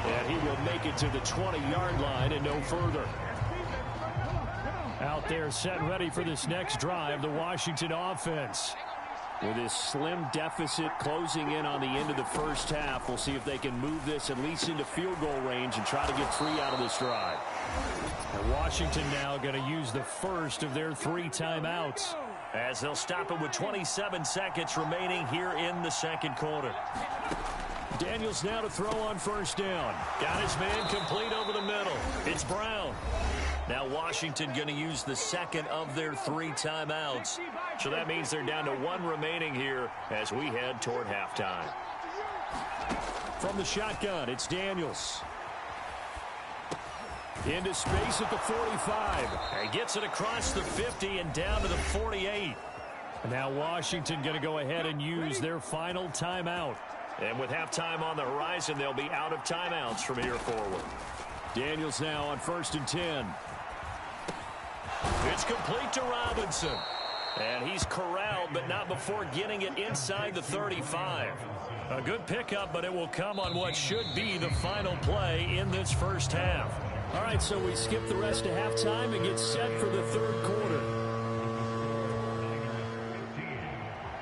And he will make it to the 20-yard line and no further. Out there set and ready for this next drive, the Washington offense. With this slim deficit closing in on the end of the first half, we'll see if they can move this at least into field goal range and try to get 3 out of this drive. And Washington now going to use the first of their 3 timeouts, as they'll stop it with 27 seconds remaining here in the second quarter. Daniels now to throw on first down. Got his man complete over the middle. It's Brown. Now Washington going to use the 2nd of their 3 timeouts. So that means they're down to 1 remaining here as we head toward halftime. From the shotgun, it's Daniels. Into space at the 45. And gets it across the 50 and down to the 48. And now Washington going to go ahead and use their final timeout. And with halftime on the horizon, they'll be out of timeouts from here forward. Daniels now on 1st and 10. It's complete to Robinson. And he's corralled, but not before getting it inside the 35. A good pickup, but it will come on what should be the final play in this first half. All right, so we skip the rest of halftime and get set for the 3rd quarter.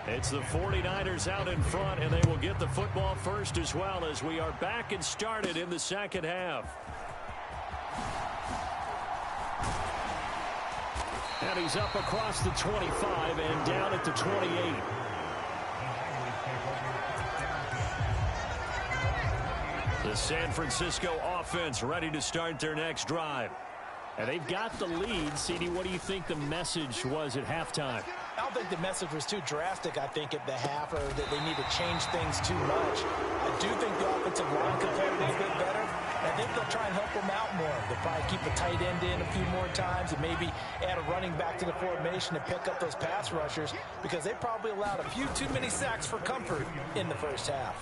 It's the 49ers out in front, and they will get the football first as well as we are back and started in the second half. And he's up across the 25 and down at the 28. The San Francisco offense ready to start their next drive. And they've got the lead. CD, what do you think the message was at halftime? I don't think the message was too drastic, I think, at the half, or that they need to change things too much. I do think the offensive line can play a little bit better. I think they'll try and help them out more. They'll probably keep a tight end in a few more times and maybe add a running back to the formation to pick up those pass rushers because they probably allowed a few too many sacks for comfort in the first half.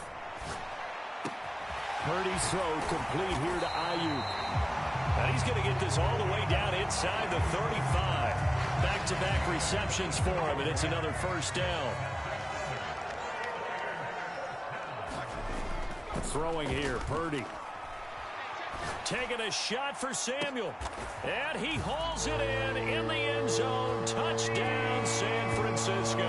Purdy's throw complete here to Ayuk. And he's going to get this all the way down inside the 35. Back-to-back receptions for him, and it's another first down. Throwing here, Purdy. Taking a shot for Samuel. And he hauls it in the end zone. Touchdown, San Francisco.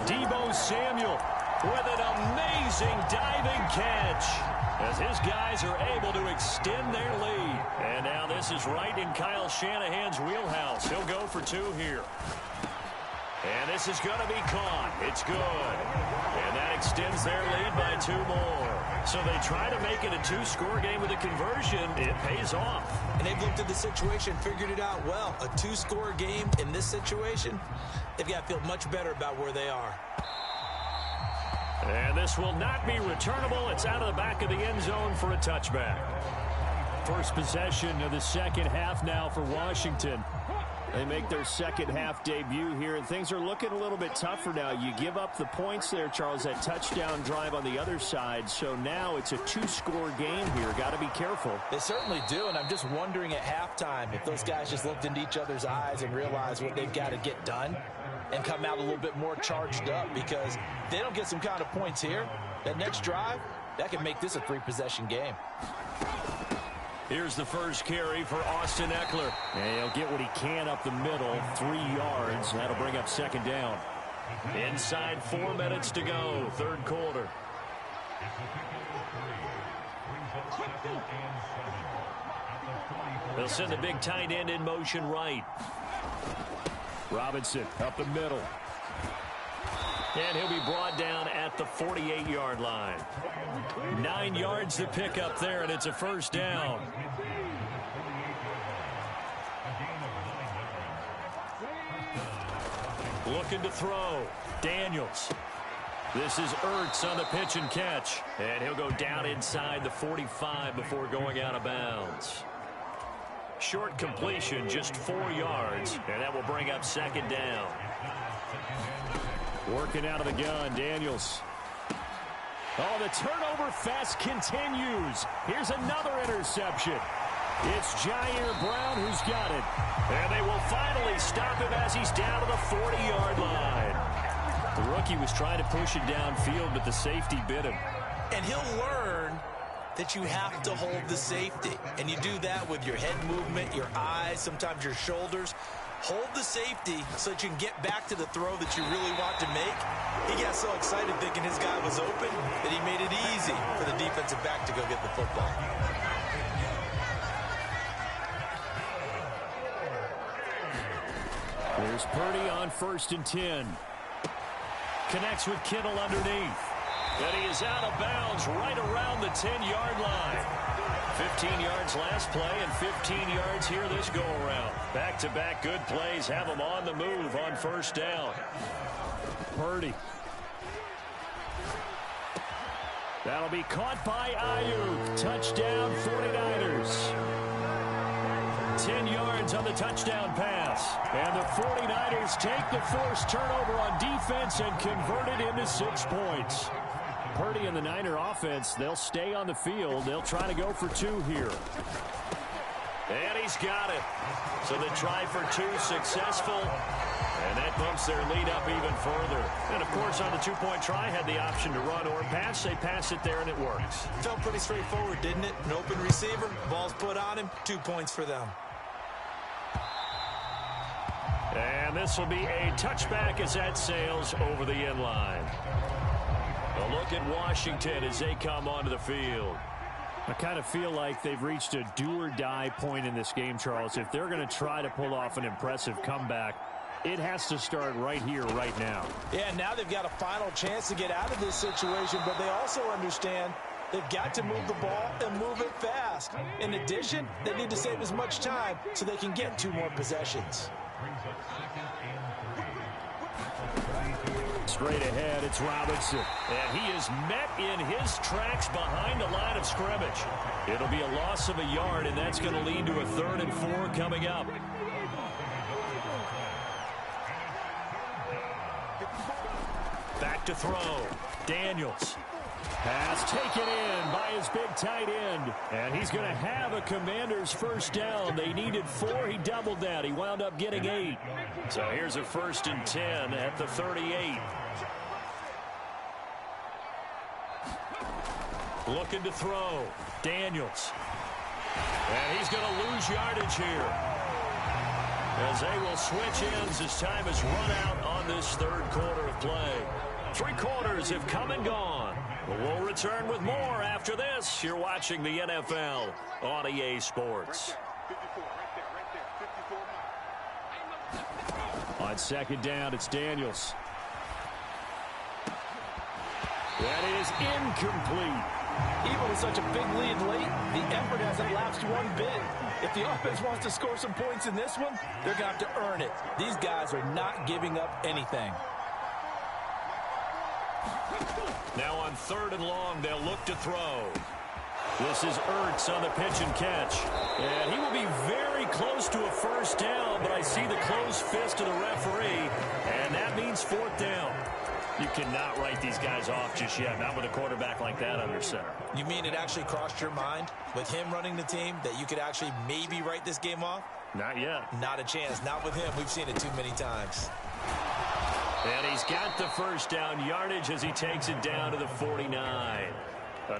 Deebo Samuel with an amazing diving catch as his guys are able to extend their lead. And now this is right in Kyle Shanahan's wheelhouse. He'll go for 2 here. And this is going to be caught. It's good. And that extends their lead by 2 more. So they try to make it a 2-score game with a conversion. It pays off. And they've looked at the situation, figured it out well. A 2-score game in this situation, they've got to feel much better about where they are. And this will not be returnable. It's out of the back of the end zone for a touchback. First possession of the second half now for Washington. They make their second half debut here, and things are looking a little bit tougher now. You give up the points there, Charles, that touchdown drive on the other side. So now it's a two-score game here. Got to be careful. They certainly do, and I'm just wondering at halftime if those guys just looked into each other's eyes and realized what they've got to get done and come out a little bit more charged up, because if they don't get some kind of points here, that next drive, that can make this a three-possession game. Here's the first carry for Austin Eckler. And he'll get what he can up the middle, 3 yards. That'll bring up second down. Inside 4 minutes to go, third quarter. They'll send the big tight end in motion right. Robinson up the middle. And he'll be brought down at the 48-yard line. 9 yards to pick up there, and it's a first down. Looking to throw. Daniels. This is Ertz on the pitch and catch. And he'll go down inside the 45 before going out of bounds. Short completion, just 4 yards, and that will bring up second down. Working out of the gun, Daniels. Oh, the turnover fest continues. Here's another interception. It's Jair Brown who's got it. And they will finally stop him as he's down to the 40-yard line. The rookie was trying to push it downfield, but the safety bit him. And he'll learn that you have to hold the safety. And you do that with your head movement, your eyes, sometimes your shoulders. Hold the safety so that you can get back to the throw that you really want to make. He got so excited thinking his guy was open that he made it easy for the defensive back to go get the football. Here's Purdy on 1st and 10. Connects with Kittle underneath. And he is out of bounds right around the 10-yard line. 15 yards last play and 15 yards here this go-around. Back-to-back good plays have them on the move on first down. Purdy. That'll be caught by Ayuk. Touchdown 49ers. 10 yards on the touchdown pass. And the 49ers take the forced turnover on defense and convert it into 6 points. Purdy and the Niner offense, they'll stay on the field. They'll try to go for 2 here. And he's got it. So the try for 2 successful. And that bumps their lead up even further. And, of course, on the 2-point try, had the option to run or pass. They pass it there, and it works. Felt pretty straightforward, didn't it? An open receiver, ball's put on him, 2 points for them. And this will be a touchback as that sails over the end line. A look at Washington as they come onto the field. I kind of feel like they've reached a do-or-die point in this game, Charles. If they're going to try to pull off an impressive comeback, it has to start right here, right now. Yeah, now they've got a final chance to get out of this situation, but they also understand they've got to move the ball and move it fast. In addition, they need to save as much time so they can get 2 more possessions. Straight ahead, it's Robinson. And he is met in his tracks behind the line of scrimmage. It'll be a loss of a yard, and that's going to lead to a 3rd and 4 coming up. Back to throw. Daniels. Pass taken in by his big tight end. And he's going to have a Commander's first down. They needed 4. He doubled that. He wound up getting 8. So here's a 1st and 10 at the 38. Looking to throw. Daniels. And he's going to lose yardage here, as they will switch ends as time is run out on this 3rd quarter of play. 3 quarters have come and gone. We'll return with more after this. You're watching the NFL on EA Sports. On 2nd down, it's Daniels. That is incomplete. Even with such a big lead late, the effort hasn't lapsed one bit. If the offense wants to score some points in this one, they're going to have to earn it. These guys are not giving up anything. Now on 3rd and long, they'll look to throw. This is Ertz on the pitch and catch. And he will be very close to a first down, but I see the closed fist of the referee, and that means fourth down. You cannot write these guys off just yet, not with a quarterback like that under center. You mean it actually crossed your mind with him running the team that you could actually maybe write this game off? Not yet. Not a chance. Not with him. We've seen it too many times. And he's got the first down yardage as he takes it down to the 49.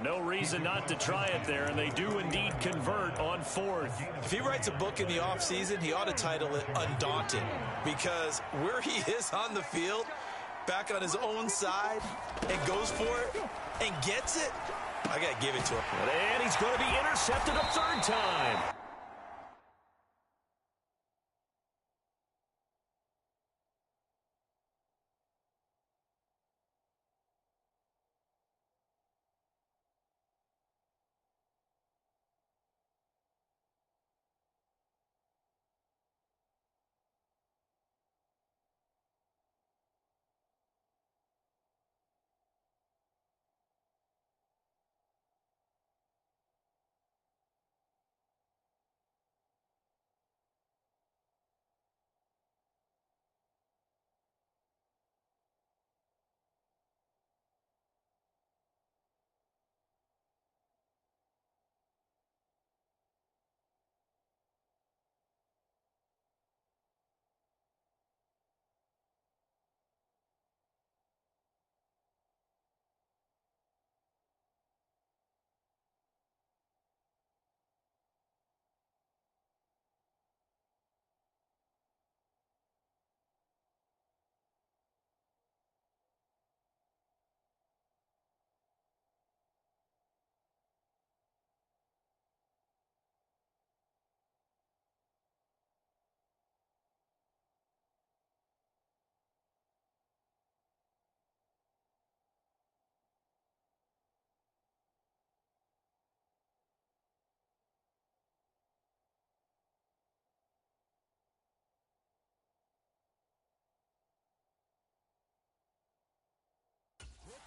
No reason not to try it there, and they do indeed convert on fourth. If he writes a book in the offseason, he ought to title it Undaunted, because where he is on the field, back on his own side, and goes for it and gets it, I got to give it to him. And he's going to be intercepted a third time.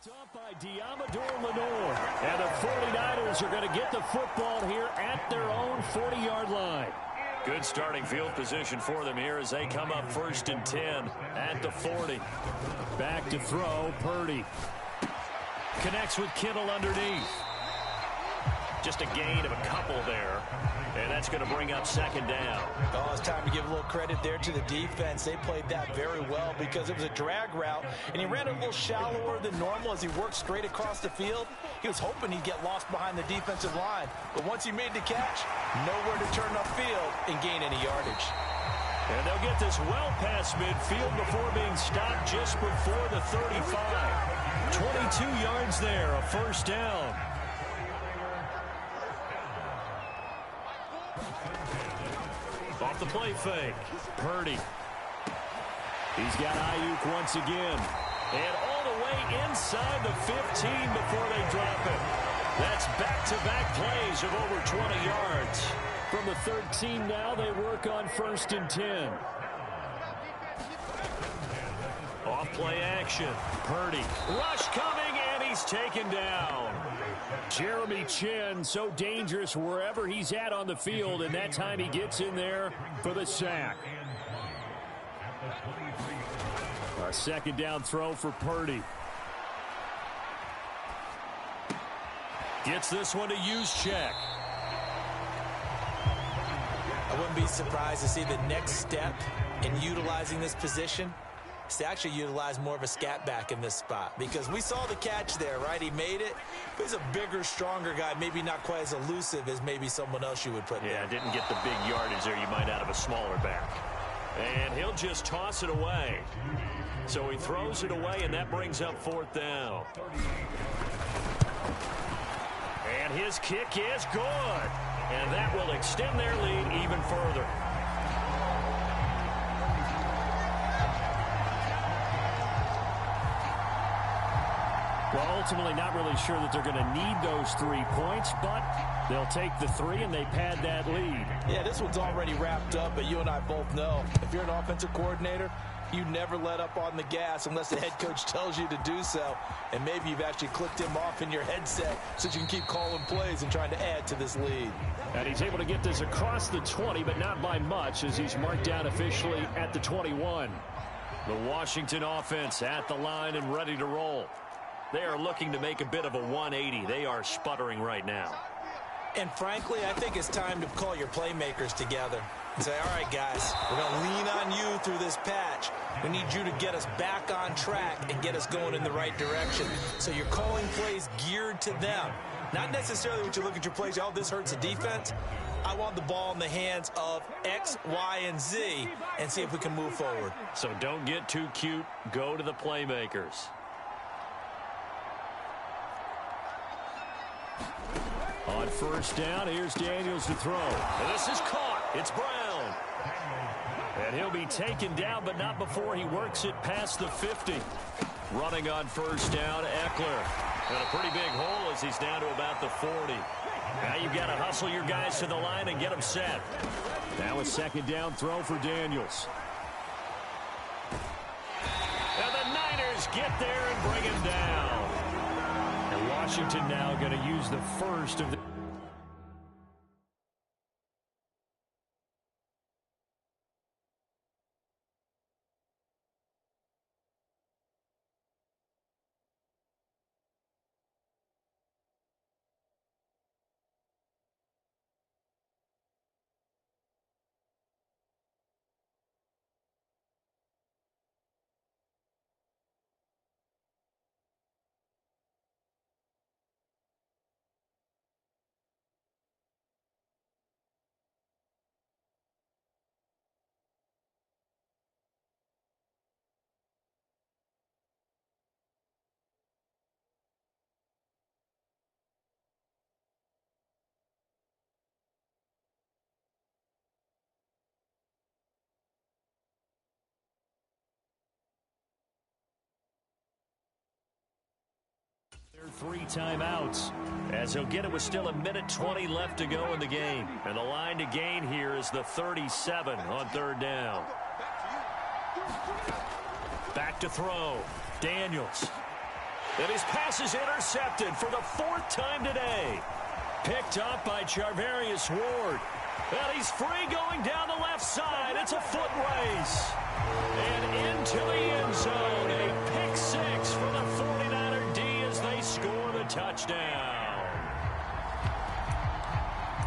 Up by Diamador Lenore. And the 49ers are going to get the football here at their own 40-yard line. Good starting field position for them here as they come up 1st and 10 at the 40. Back to throw, Purdy. Connects with Kittle underneath. Just a gain of a couple there. And that's going to bring up 2nd down. Oh, it's time to give a little credit there to the defense. They played that very well because it was a drag route, and he ran a little shallower than normal as he worked straight across the field. He was hoping he'd get lost behind the defensive line, but once he made the catch, nowhere to turn upfield and gain any yardage. And they'll get this well past midfield before being stopped just before the 35. 22 yards there, a 1st down. Off the play fake. Purdy. He's got Ayuk once again. And all the way inside the 15 before they drop it. That's back-to-back plays of over 20 yards. From the 13 now, they work on 1st and 10. Off play action. Purdy. Rush coming, and he's taken down. Jeremy Chin, so dangerous wherever he's at on the field, and that time he gets in there for the sack. A 2nd down throw for Purdy. Gets this one to Juszczyk. I wouldn't be surprised to see the next step in utilizing this position is to actually utilize more of a scat back in this spot, because we saw the catch there, right? He made it, but he's a bigger, stronger guy, maybe not quite as elusive as maybe someone else you would put there. Yeah, didn't get the big yardage there you might out of a smaller back. And he'll just toss it away. So he throws it away, and that brings up 4th down. And his kick is good. And that will extend their lead even further. Well, ultimately not really sure that they're going to need those 3 points, but they'll take the 3 and they pad that lead. Yeah, this one's already wrapped up, but you and I both know if you're an offensive coordinator, You never let up on the gas unless the head coach tells you to do so. And maybe you've actually clicked him off in your headset so you can keep calling plays and trying to add to this lead. And he's able to get this across the 20, but not by much, as he's marked down officially at the 21. The Washington offense at the line and ready to roll. They are looking to make a bit of a 180. They are sputtering right now. And frankly, I think it's time to call your playmakers together and say, all right, guys, we're going to lean on you through this patch. We need you to get us back on track and get us going in the right direction. So you're calling plays geared to them. Not necessarily when you look at your plays, oh, this hurts the defense. I want the ball in the hands of X, Y, and Z and see if we can move forward. So don't get too cute. Go to the playmakers. On first down, here's Daniels to throw. And this is caught. It's Brown. And he'll be taken down, but not before he works it past the 50. Running on first down, Eckler. And a pretty big hole as he's down to about the 40. Now you've got to hustle your guys to the line and get them set. Now a second down throw for Daniels. And the Niners get there and bring him down. And Washington now going to use the first of the... Three timeouts, as he'll get it with still 1:20 left to go in the game. And the line to gain here is the 37 on third down. Back to throw. Daniels. And his pass is intercepted for the fourth time today. Picked up by Charvarius Ward. And he's free going down the left side. It's a foot race. And into the end zone. A pick six for the 49er D as they score the touchdown.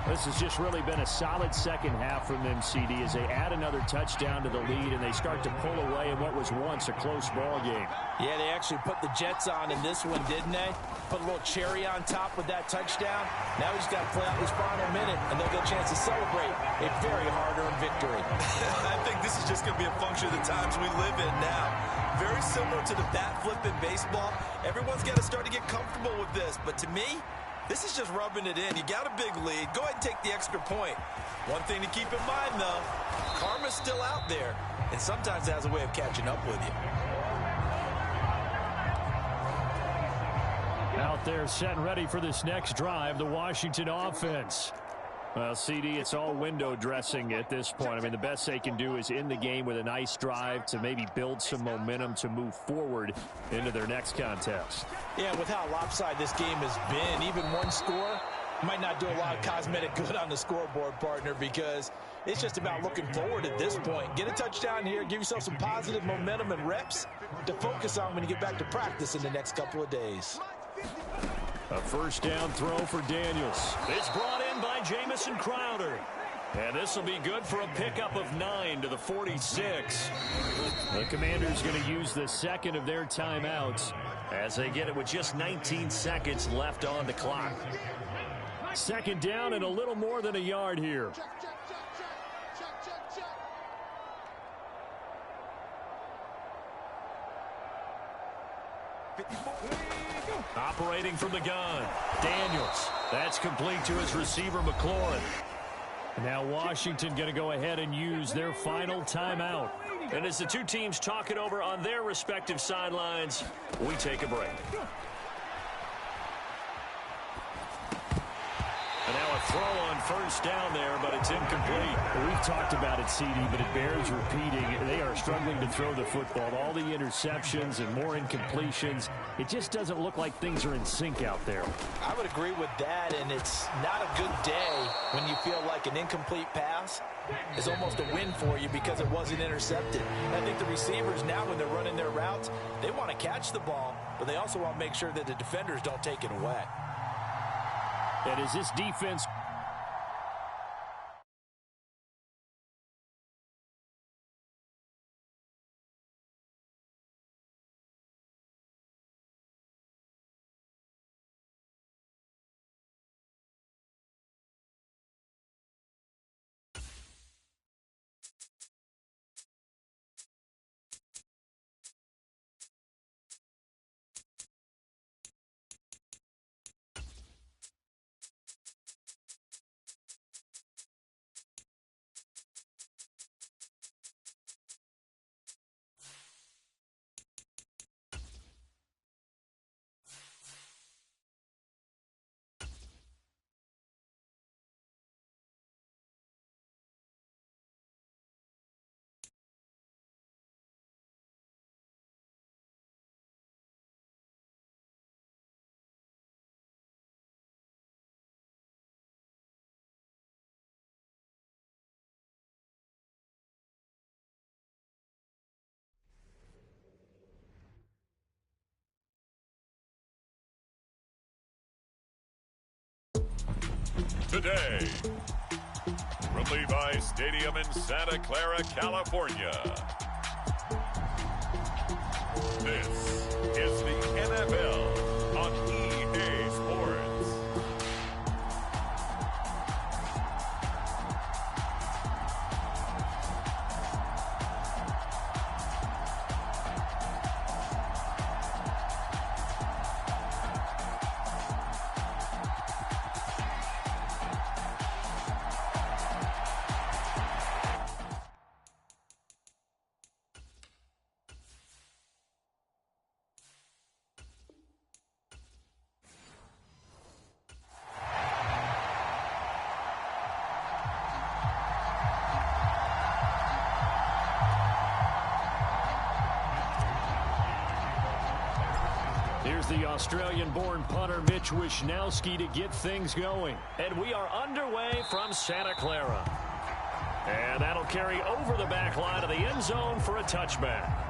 This has just really been a solid second half from them, CD, as they add another touchdown to the lead and they start to pull away in what was once a close ball game. Yeah, they actually put the Jets on in this one, didn't they? Put a little cherry on top with that touchdown. Now we just got to play out this final minute, and they'll get a chance to celebrate a very hard-earned victory. I think this is just going to be a function of the times we live in now. Very similar to the bat flip in baseball. Everyone's got to start to get comfortable with this, but to me, this is just rubbing it in. You got a big lead. Go ahead and take the extra point. One thing to keep in mind, though, karma's still out there, and sometimes it has a way of catching up with you. Out there set and ready for this next drive, the Washington offense. Well, CD, it's all window dressing at this point. I mean, the best they can do is in the game with a nice drive to maybe build some momentum to move forward into their next contest. Yeah, with how lopsided this game has been, even one score might not do a lot of cosmetic good on the scoreboard, partner, because it's just about looking forward at this point. Get a touchdown here, give yourself some positive momentum and reps to focus on when you get back to practice in the next couple of days. A first down throw for Daniels. It's brought in by Jamison Crowder. And this will be good for a pickup of 9 to the 46. The Commanders going to use the second of their timeouts as they get it with just 19 seconds left on the clock. Second down and a little more than a yard here. Operating from the gun, Daniels. That's complete to his receiver, McLaurin. Now Washington going to go ahead and use their final timeout. And as the two teams talk it over on their respective sidelines, we take a break. And now a throw on first down there, but it's incomplete. We've talked about it, CD, but it bears repeating. They are struggling to throw the football. All the interceptions and more incompletions. It just doesn't look like things are in sync out there. I would agree with that, and it's not a good day when you feel like an incomplete pass is almost a win for you because it wasn't intercepted. And I think the receivers now, when they're running their routes, they want to catch the ball, but they also want to make sure that the defenders don't take it away. And as this defense... Today, from Levi's Stadium in Santa Clara, California, this is the NFL on EA Sports. Here's the Australian-born punter Mitch Wishnowsky to get things going. And we are underway from Santa Clara. And that'll carry over the back line of the end zone for a touchback.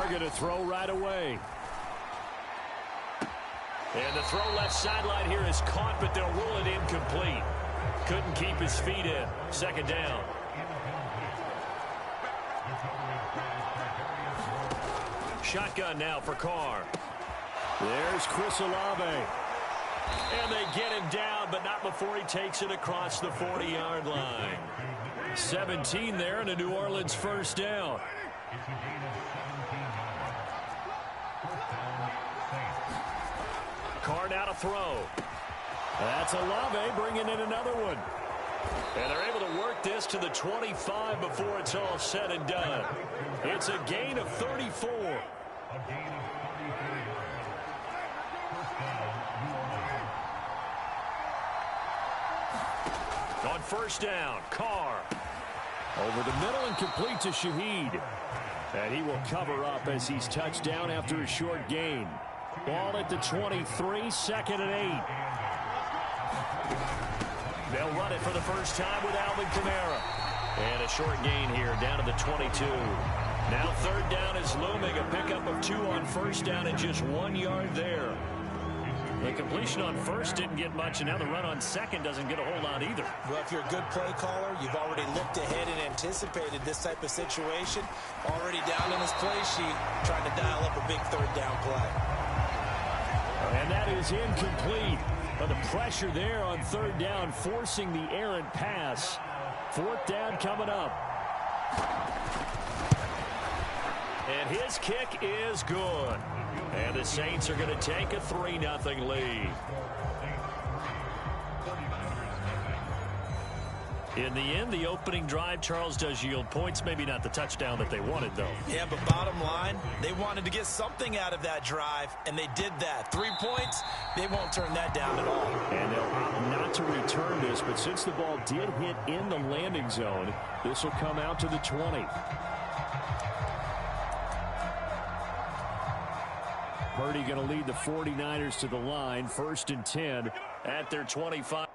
Going to throw right away. And the throw left sideline here is caught, but they'll rule it incomplete. Couldn't keep his feet in. Second down. Shotgun now for Carr. There's Chris Olave. And they get him down, but not before he takes it across the 40-yard line. 17 there and a New Orleans first down. Carr now to throw. That's Olave bringing in another one. And they're able to work this to the 25 before it's all said and done. It's a gain of 34. On first down, Carr. Over the middle and complete to Shaheed. And he will cover up as he's touched down after a short gain. Ball at the 23, second and 8. They'll run it for the first time with Alvin Kamara. And a short gain here down to the 22. Now third down is looming. A pickup of 2 on first down and just 1 yard there. The completion on first didn't get much, and now the run on second doesn't get a whole lot either. Well, if you're a good play caller, you've already looked ahead and anticipated this type of situation. Already down in his play sheet, trying to dial up a big third down play. And that is incomplete. But the pressure there on third down, forcing the errant pass. Fourth down coming up. And his kick is good. And the Saints are going to take a 3-0 lead. In the end, the opening drive, Charles, does yield points. Maybe not the touchdown that they wanted, though. Yeah, but bottom line, they wanted to get something out of that drive, and they did that. 3 points, they won't turn that down at all. And they'll opt not to return this, but since the ball did hit in the landing zone, this will come out to the 20. Purdy going to lead the 49ers to the line, 1st and 10 at their 25.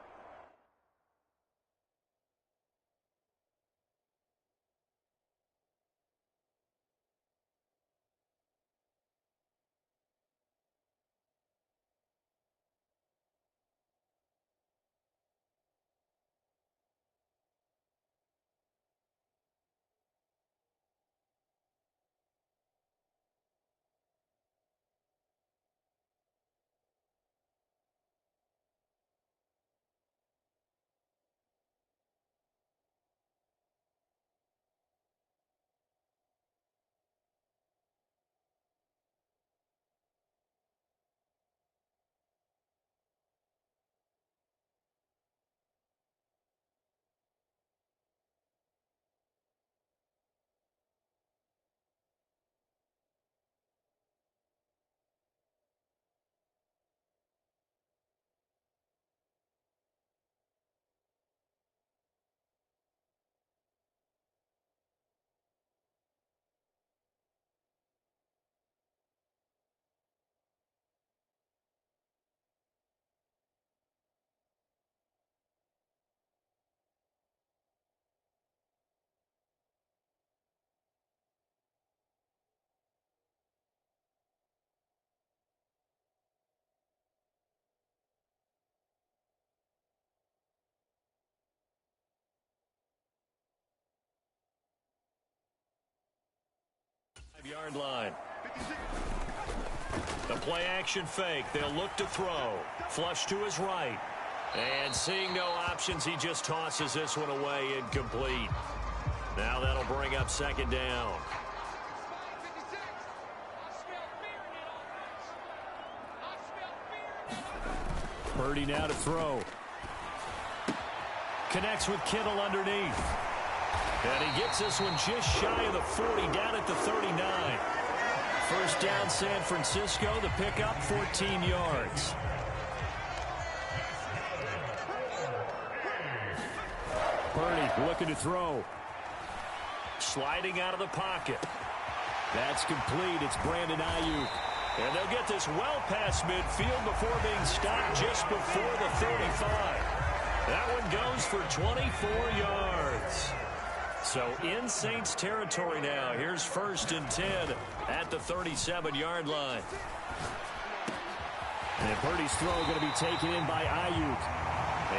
Yard line. The play action fake. They'll look to throw. Flush to his right. And seeing no options, he just tosses this one away, incomplete. Now that'll bring up 2nd down. Purdy now to throw. Connects with Kittle underneath. And he gets this one just shy of the 40, down at the 39. 1st down, San Francisco. The pickup, 14 yards. Purdy looking to throw. Sliding out of the pocket. That's complete. It's Brandon Ayuk. And they'll get this well past midfield before being stopped just before the 35. That one goes for 24 yards. So in Saints territory now. Here's 1st and 10 at the 37-yard line. And Purdy's throw going to be taken in by Ayuk.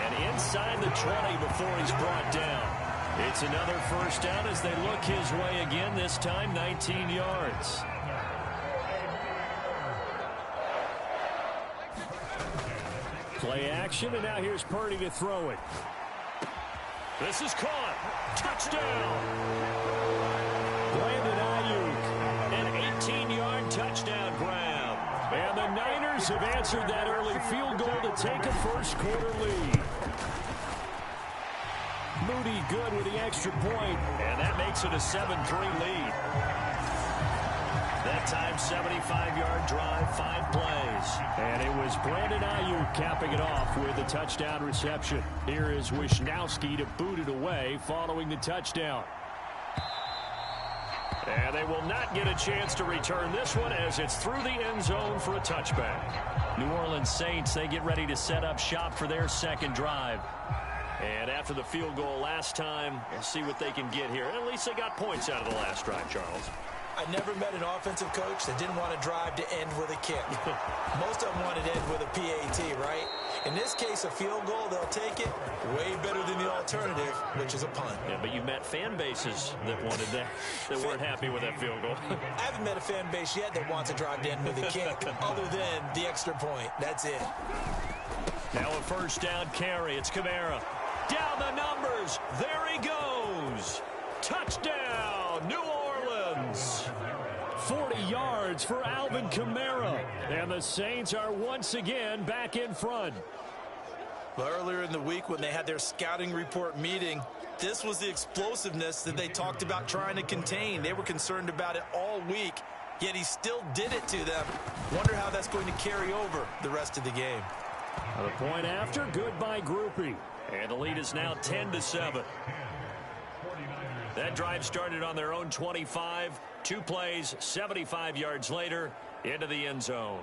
And inside the 20 before he's brought down. It's another 1st down as they look his way again, this time 19 yards. Play action, and now here's Purdy to throw it. This is caught. Touchdown. Brandon Ayuk. An 18-yard touchdown grab. And the Niners have answered that early field goal to take a 1st quarter lead. Moody good with the extra point. And that makes it a 7-3 lead. That time, 75-yard drive, 5 plays. And it was Brandon Ayuk capping it off with a touchdown reception. Here is Wisnowski to boot it away following the touchdown. And they will not get a chance to return this one as it's through the end zone for a touchback. New Orleans Saints, they get ready to set up shop for their 2nd drive. And after the field goal last time, we'll see what they can get here. At least they got points out of the last drive, Charles. I never met an offensive coach that didn't want to drive to end with a kick. Most of them wanted to end with a PAT, right? In this case, a field goal, they'll take it. Way better than the alternative, which is a punt. Yeah, but you met fan bases that wanted that, that weren't happy with that field goal. I haven't met a fan base yet that wants to drive to end with a kick, other than the extra point. That's it. Now a 1st down carry. It's Kamara. Down the numbers. There he goes. Touchdown, New Orleans. 40 yards for Alvin Kamara. And the Saints are once again back in front. Well, earlier in the week when they had their scouting report meeting, this was the explosiveness that they talked about trying to contain. They were concerned about it all week, yet he still did it to them. Wonder how that's going to carry over the rest of the game. The point after, good by Groupie. And the lead is now 10-7. That drive started on their own 25. 2 plays, 75 yards later, into the end zone.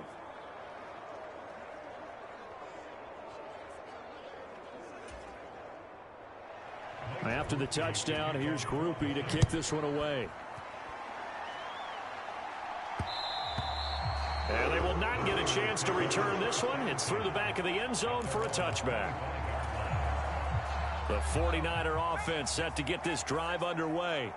After the touchdown, here's Groupie to kick this one away. And they will not get a chance to return this one. It's through the back of the end zone for a touchback. The 49er offense set to get this drive underway.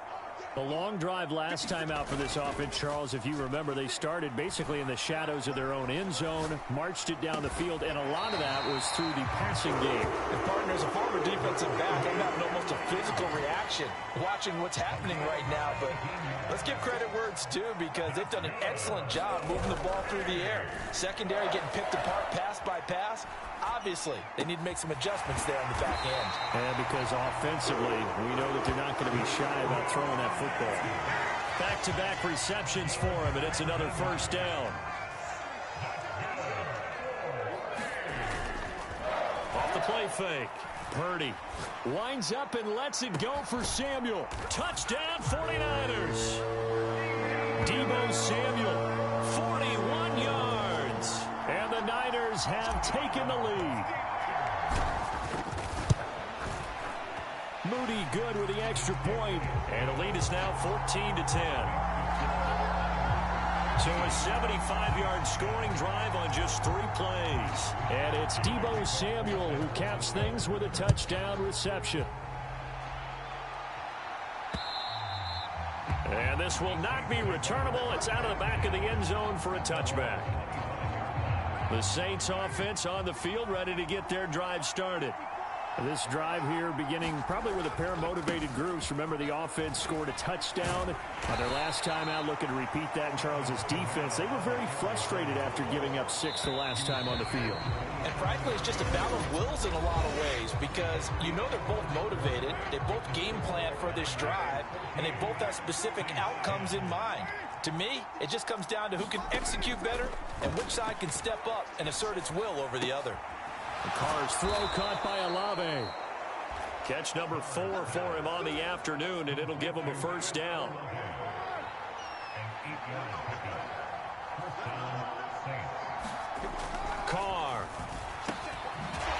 The long drive last time out for this offense, Charles, if you remember, they started basically in the shadows of their own end zone, marched it down the field, and a lot of that was through the passing game. And partner, as a former defensive back, I'm having almost a physical reaction watching what's happening right now. But let's give credit where it's due, because they've done an excellent job moving the ball through the air. Secondary getting picked apart pass by pass. Obviously, they need to make some adjustments there on the back end. And because offensively, we know that they're not going to be shy about throwing that football. Back-to-back receptions for him, and it's another first down. Off the play fake. Purdy winds up and lets it go for Samuel. Touchdown, 49ers. Deebo Samuel, 41 yards. And the Niners have taken the lead. Moody good with the extra point. And the lead is now 14-10. So a 75-yard scoring drive on just 3 plays. And it's Deebo Samuel who caps things with a touchdown reception. And this will not be returnable. It's out of the back of the end zone for a touchback. The Saints offense on the field, ready to get their drive started. This drive here beginning probably with a pair of motivated groups. Remember, the offense scored a touchdown on their last time out, looking to repeat that in Charles's defense. They were very frustrated after giving up 6 the last time on the field. And frankly, it's just a battle of wills in a lot of ways, because you know they're both motivated, they both game plan for this drive, and they both have specific outcomes in mind. To me, it just comes down to who can execute better and which side can step up and assert its will over the other. The Carr's throw caught by Olave. Catch number 4 for him on the afternoon, and it'll give him a first down. Carr.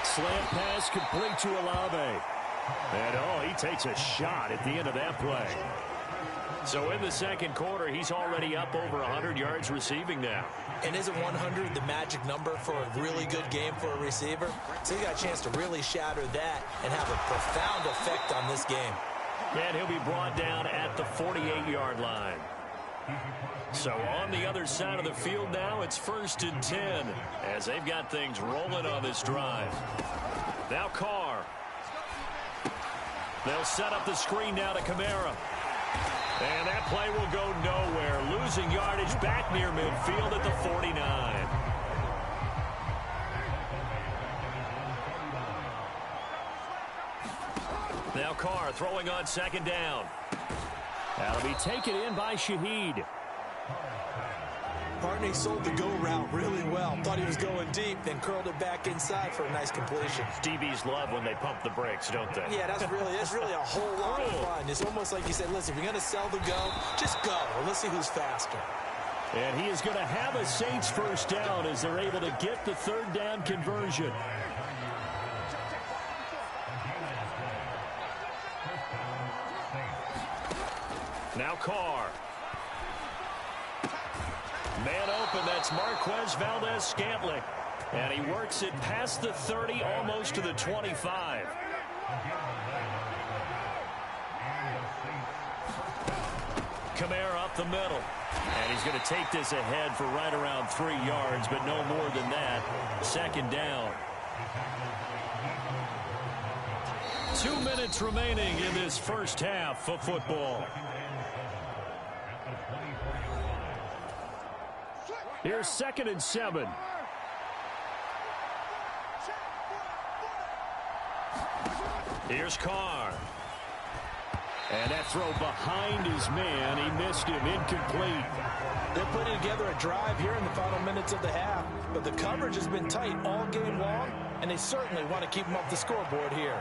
Slant pass complete to Olave. And, he takes a shot at the end of that play. So in the second quarter, he's already up over 100 yards receiving now. And isn't 100 the magic number for a really good game for a receiver? So he got a chance to really shatter that and have a profound effect on this game. And he'll be brought down at the 48-yard line. So on the other side of the field now, it's 1st and 10 as they've got things rolling on this drive. Now Carr. They'll set up the screen now to Kamara. And that play will go nowhere. Losing yardage back near midfield at the 49. Now Carr throwing on 2nd down. That'll be taken in by Shaheed. Partney sold the go route really well. Thought he was going deep, then curled it back inside for a nice completion. DBs love when they pump the brakes, don't they? Yeah, that's really a whole lot of fun. It's almost like you said, listen, if you're going to sell the go, just go. And let's see who's faster. And he is going to have a Saints first down as they're able to get the 3rd down conversion. Now Carr. Man open, that's Marquez Valdez-Scantling. And he works it past the 30, almost to the 25. Kamara up the middle. And he's going to take this ahead for right around 3 yards, but no more than that. 2nd down. 2 minutes remaining in this first half of football. Here's 2nd and 7. Here's Carr. And that throw behind his man. He missed him. Incomplete. They're putting together a drive here in the final minutes of the half, but the coverage has been tight all game long, and they certainly want to keep them off the scoreboard here.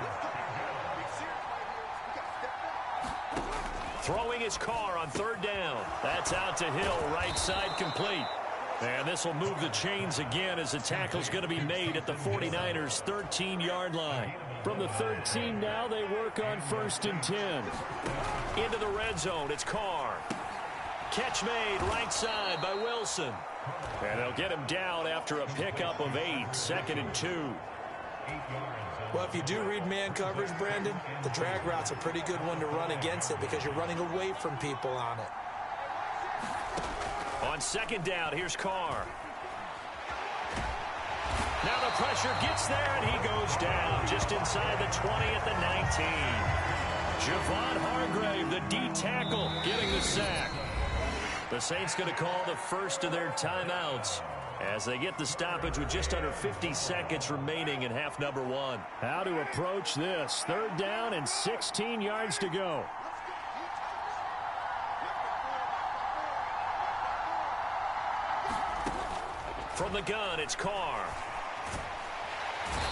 Throwing his Carr on 3rd down. That's out to Hill, right side complete. And this will move the chains again as the tackle's going to be made at the 49ers' 13-yard line. From the 13 now, they work on 1st and 10. Into the red zone, it's Carr. Catch made right side by Wilson. And they'll get him down after a pickup of 8, 2nd and 2. Well, if you do read man coverage, Brandon, the drag route's a pretty good one to run against it because you're running away from people on it. On 2nd down, here's Carr. Now the pressure gets there, and he goes down just inside the 20 at the 19. Javon Hargrave, the D tackle, getting the sack. The Saints going to call the first of their timeouts as they get the stoppage with just under 50 seconds remaining in half number 1. How to approach this. 3rd down and 16 yards to go. From the gun, it's Carr.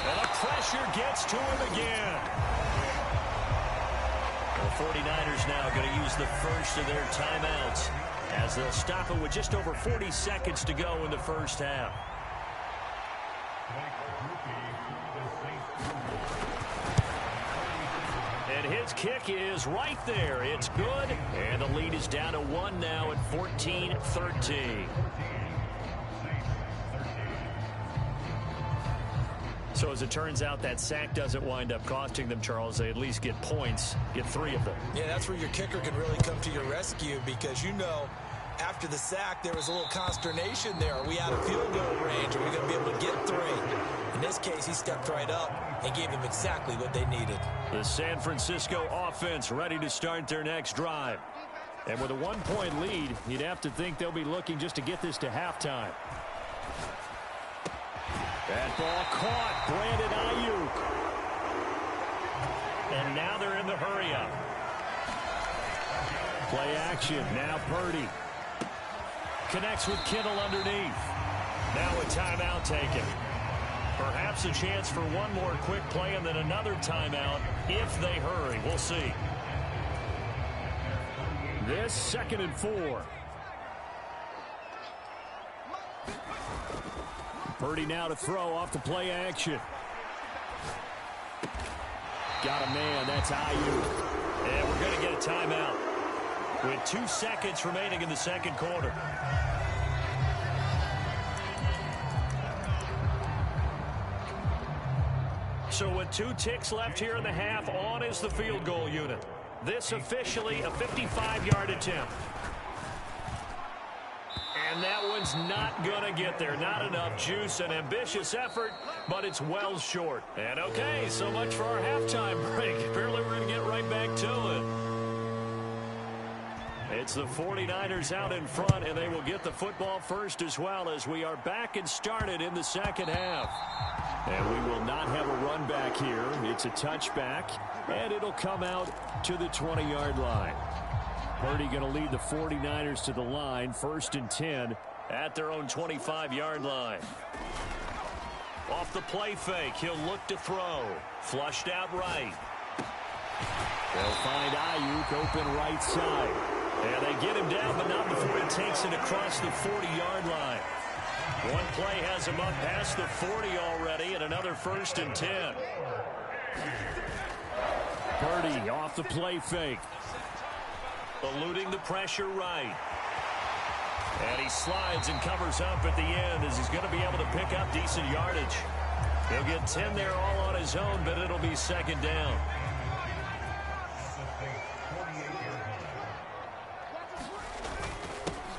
And the pressure gets to him again. The 49ers now going to use the first of their timeouts as they'll stop it with just over 40 seconds to go in the first half. And his kick is right there. It's good. And the lead is down to 1 now at 14-13. So as it turns out, that sack doesn't wind up costing them, Charles. They at least get points, get 3 of them. Yeah, that's where your kicker can really come to your rescue because, you know, after the sack, there was a little consternation there. Are we out of field goal range? Are we going to be able to get 3? In this case, he stepped right up and gave them exactly what they needed. The San Francisco offense ready to start their next drive. And with a 1-point lead, you'd have to think they'll be looking just to get this to halftime. That ball caught. Brandon Ayuk. And now they're in the hurry-up. Play action. Now Purdy. Connects with Kittle underneath. Now a timeout taken. Perhaps a chance for one more quick play and then another timeout if they hurry. We'll see. This 2nd and 4. Purdy now to throw off the play action. Got a man. That's Ayuk. And we're going to get a timeout with 2 seconds remaining in the second quarter. So with 2 ticks left here in the half, on is the field goal unit. This officially a 55-yard attempt. And that one's not going to get there. Not enough juice. An ambitious effort, but it's well short. And okay, so much for our halftime break. Apparently we're going to get right back to it. It's the 49ers out in front, and they will get the football first as well as we are back and started in the second half. And we will not have a run back here. It's a touchback, and it'll come out to the 20-yard line. Purdy going to lead the 49ers to the line, 1st and 10 at their own 25-yard line. Off the play fake, he'll look to throw. Flushed out right. They'll find Ayuk open right side. And they get him down, but not before he takes it across the 40-yard line. One play has him up past the 40 already, and another 1st and 10. Purdy off the play fake. Eluding the pressure right. And he slides and covers up at the end as he's going to be able to pick up decent yardage. He'll get 10 there all on his own, but it'll be 2nd down.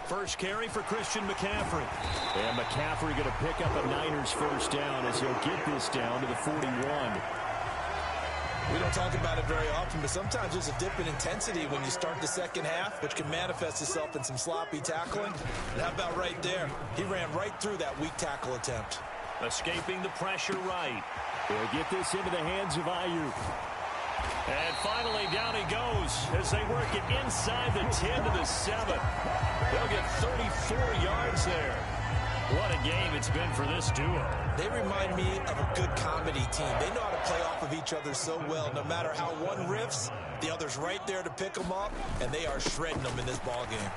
First carry for Christian McCaffrey. And McCaffrey going to pick up a Niners 1st down as he'll get this down to the 41. We don't talk about it very often, but sometimes there's a dip in intensity when you start the second half, which can manifest itself in some sloppy tackling. And how about right there? He ran right through that weak tackle attempt. Escaping the pressure right. They'll get this into the hands of Ayuk. And finally, down he goes as they work it inside the 10 to the 7. They'll get 34 yards there. What a game it's been for this duo. They remind me of a good comedy team. They know how to play off of each other so well. No matter how one riffs, the other's right there to pick them up, and they are shredding them in this ball game.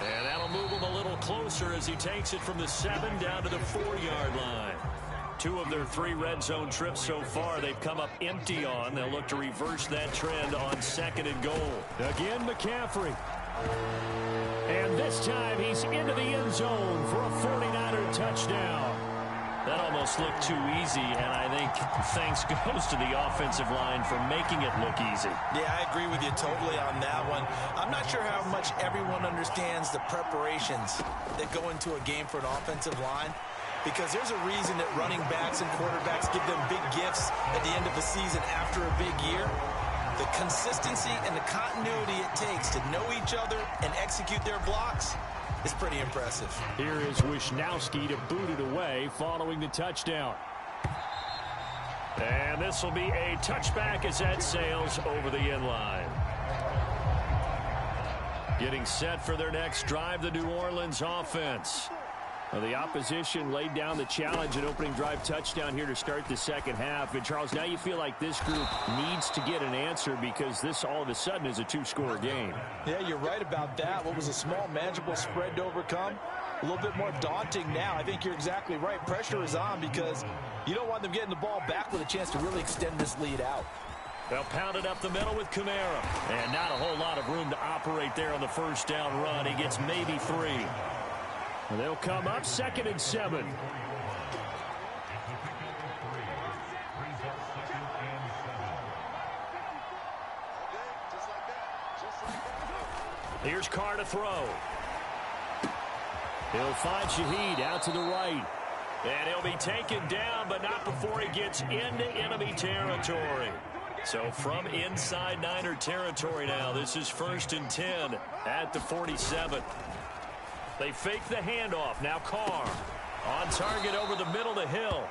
And that'll move him a little closer as he takes it from the 7 down to the 4-yard line. 2 of their 3 red zone trips so far, they've come up empty on. They'll look to reverse that trend on 2nd and goal. Again, McCaffrey. And this time he's into the end zone for a 49er touchdown. That almost looked too easy, and I think thanks goes to the offensive line for making it look easy. Yeah, I agree with you totally on that one. I'm not sure how much everyone understands the preparations that go into a game for an offensive line, because there's a reason that running backs and quarterbacks give them big gifts at the end of the season after a big year. The consistency and the continuity it takes to know each other and execute their blocks is pretty impressive. Here is Wisnowski to boot it away following the touchdown. And this will be a touchback as that sails over the end line. Getting set for their next drive, the New Orleans offense. Well, the opposition laid down the challenge and opening drive touchdown here to start the second half. And, Charles, now you feel like this group needs to get an answer because this all of a sudden is a 2-score game. Yeah, you're right about that. What was a small, manageable spread to overcome, a little bit more daunting now. I think you're exactly right. Pressure is on because you don't want them getting the ball back with a chance to really extend this lead out. They'll pound it up the middle with Kamara. And not a whole lot of room to operate there on the first down run. He gets maybe 3. And they'll come up 2nd and 7. Here's Carr to throw. He'll find Shaheed out to the right. And he'll be taken down, but not before he gets into enemy territory. So from inside Niner territory now, this is 1st and 10 at the 47. They fake the handoff. Now Carr on target over the middle to Hill.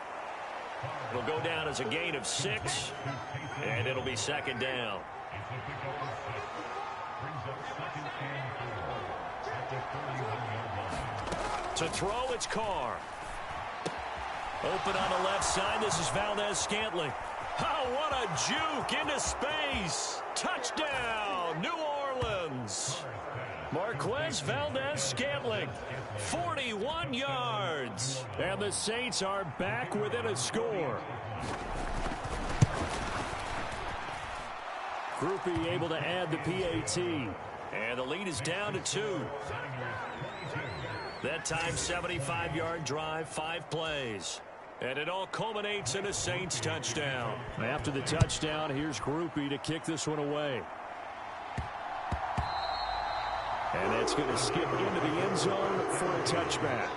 It'll go down as a gain of 6, and it'll be 2nd down. To throw, it's Carr. Open on the left side. This is Valdez-Scantling. Oh, what a juke into space. Touchdown, New Orleans. Marquez Valdez-Scantling, 41 yards. And the Saints are back within a score. Groupie able to add the PAT. And the lead is down to 2. That time, 75-yard drive, 5 plays. And it all culminates in a Saints touchdown. After the touchdown, here's Groupie to kick this one away. And that's going to skip into the end zone for a touchback.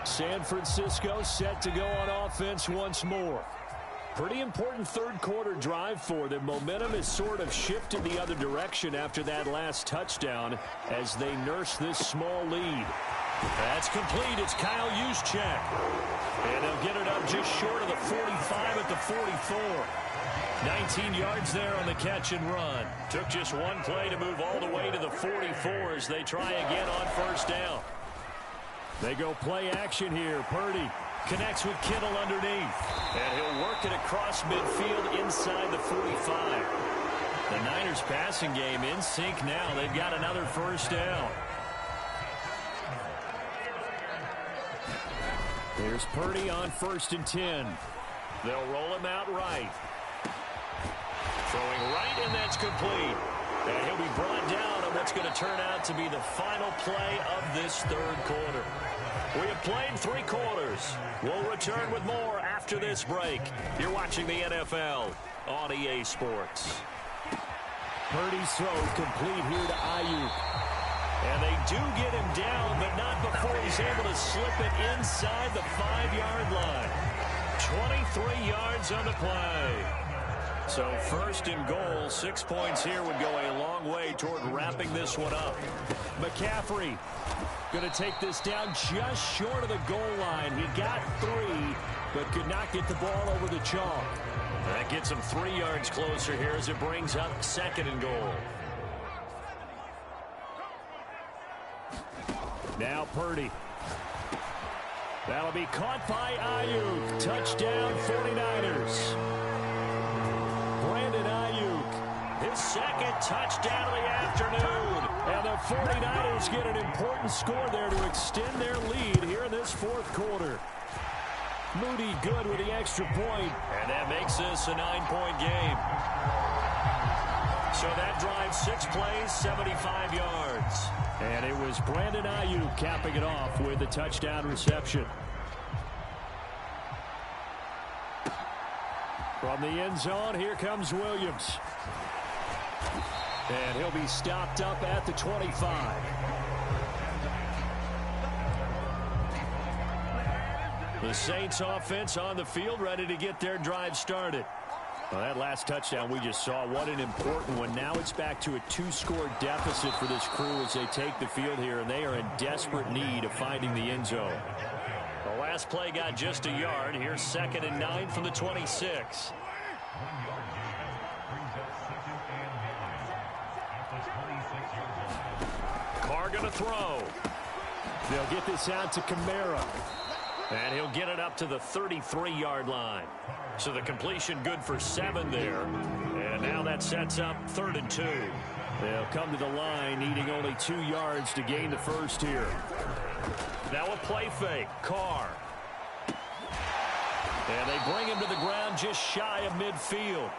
San Francisco set to go on offense once more. Pretty important 3rd quarter drive for them. Momentum has sort of shifted the other direction after that last touchdown as they nurse this small lead. That's complete. It's Kyle Juszczyk. And they'll get it up just short of the 45 at the 44. 19 yards there on the catch and run. Took just one play to move all the way to the 44 as they try again on 1st down. They go play action here. Purdy connects with Kittle underneath. And he'll work it across midfield inside the 45. The Niners passing game in sync now. They've got another 1st down. Here's Purdy on 1st and 10. They'll roll him out right. Throwing right, and that's complete. And he'll be brought down on what's going to turn out to be the final play of this 3rd quarter. We have played 3 quarters. We'll return with more after this break. You're watching the NFL on EA Sports. Purdy's throw complete here to Ayuk. And they do get him down, but not before he's able to slip it inside the 5-yard line. 23 yards on the play. So first and goal, 6 points here would go a long way toward wrapping this one up. McCaffrey going to take this down just short of the goal line. He got 3, but could not get the ball over the chalk. That gets him 3 yards closer here as it brings up second and goal. Now Purdy. That'll be caught by Ayuk. Touchdown 49ers. Brandon Ayuk, his second touchdown of the afternoon. And the 49ers get an important score there to extend their lead here in this fourth quarter. Moody good with the extra point. And that makes this a 9-point game. So that drives 6 plays, 75 yards. And it was Brandon Ayuk capping it off with the touchdown reception. From the end zone, here comes Williams. And he'll be stopped up at the 25. The Saints offense on the field, ready to get their drive started. Well, that last touchdown we just saw, what an important one. Now it's back to a 2-score deficit for this crew as they take the field here, and they are in desperate need of finding the end zone. The last play got just a yard. Here's 2nd and 9 from the 26. Carr going to throw. They'll get this out to Kamara. And he'll get it up to the 33-yard line. So the completion good for 7 there. And now that sets up 3rd and 2. They'll come to the line needing only 2 yards to gain the first here. Now a play fake. Carr. And they bring him to the ground just shy of midfield.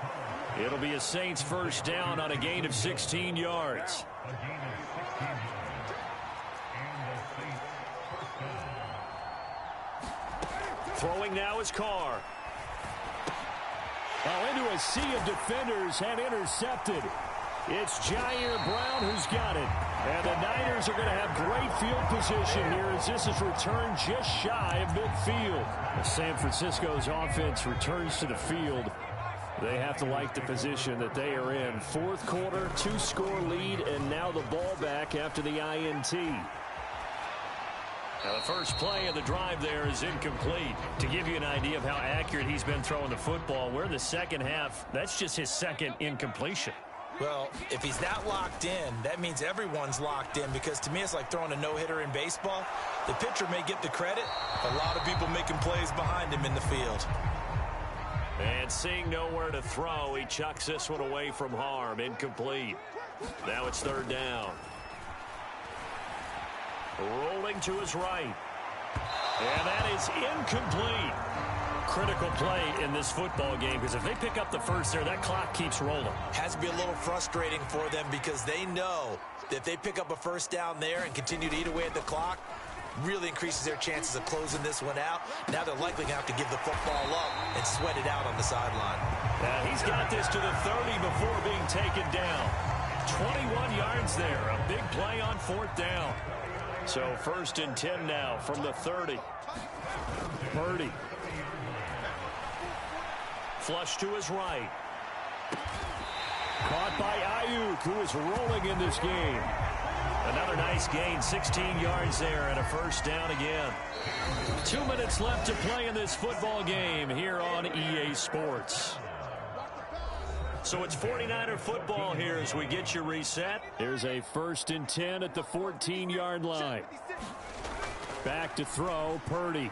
It'll be a Saints first down on a gain of 16 yards. Throwing now is Carr. Oh, into a sea of defenders and intercepted. It's Jair Brown who's got it. And the Niners are going to have great field position here as this is returned just shy of midfield. San Francisco's offense returns to the field. They have to like the position that they are in. Fourth quarter, 2-score lead, and now the ball back after the INT. Now the first play of the drive there is incomplete. To give you an idea of how accurate he's been throwing the football, we're in the second half. That's just his second incompletion. Well, if he's that locked in, that means everyone's locked in, because to me it's like throwing a no-hitter in baseball. The pitcher may get the credit. A lot of people making plays behind him in the field. And seeing nowhere to throw, he chucks this one away from harm. Incomplete. Now it's 3rd down. Rolling to his right. And that is incomplete. Critical play in this football game, because if they pick up the first there, that clock keeps rolling. Has to be a little frustrating for them, because they know that if they pick up a first down there and continue to eat away at the clock, really increases their chances of closing this one out. Now they're likely going to have to give the football up and sweat it out on the sideline. Now he's got this to the 30 before being taken down. 21 yards there. A big play on 4th down. So 1st and 10 now from the 30. Purdy. Flush to his right. Caught by Ayuk, who is rolling in this game. Another nice gain, 16 yards there, and a first down again. 2 minutes left to play in this football game here on EA Sports. So it's 49er football here as we get you reset. There's a 1st and 10 at the 14-yard line. Back to throw, Purdy.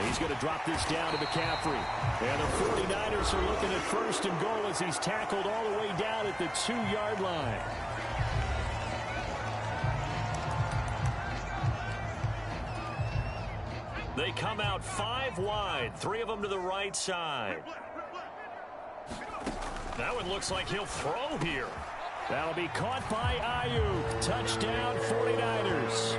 He's going to drop this down to McCaffrey. And the 49ers are looking at 1st and goal as he's tackled all the way down at the 2-yard line. They come out 5 wide, 3 of them to the right side. That one looks like he'll throw here. That'll be caught by Ayuk. Touchdown 49ers.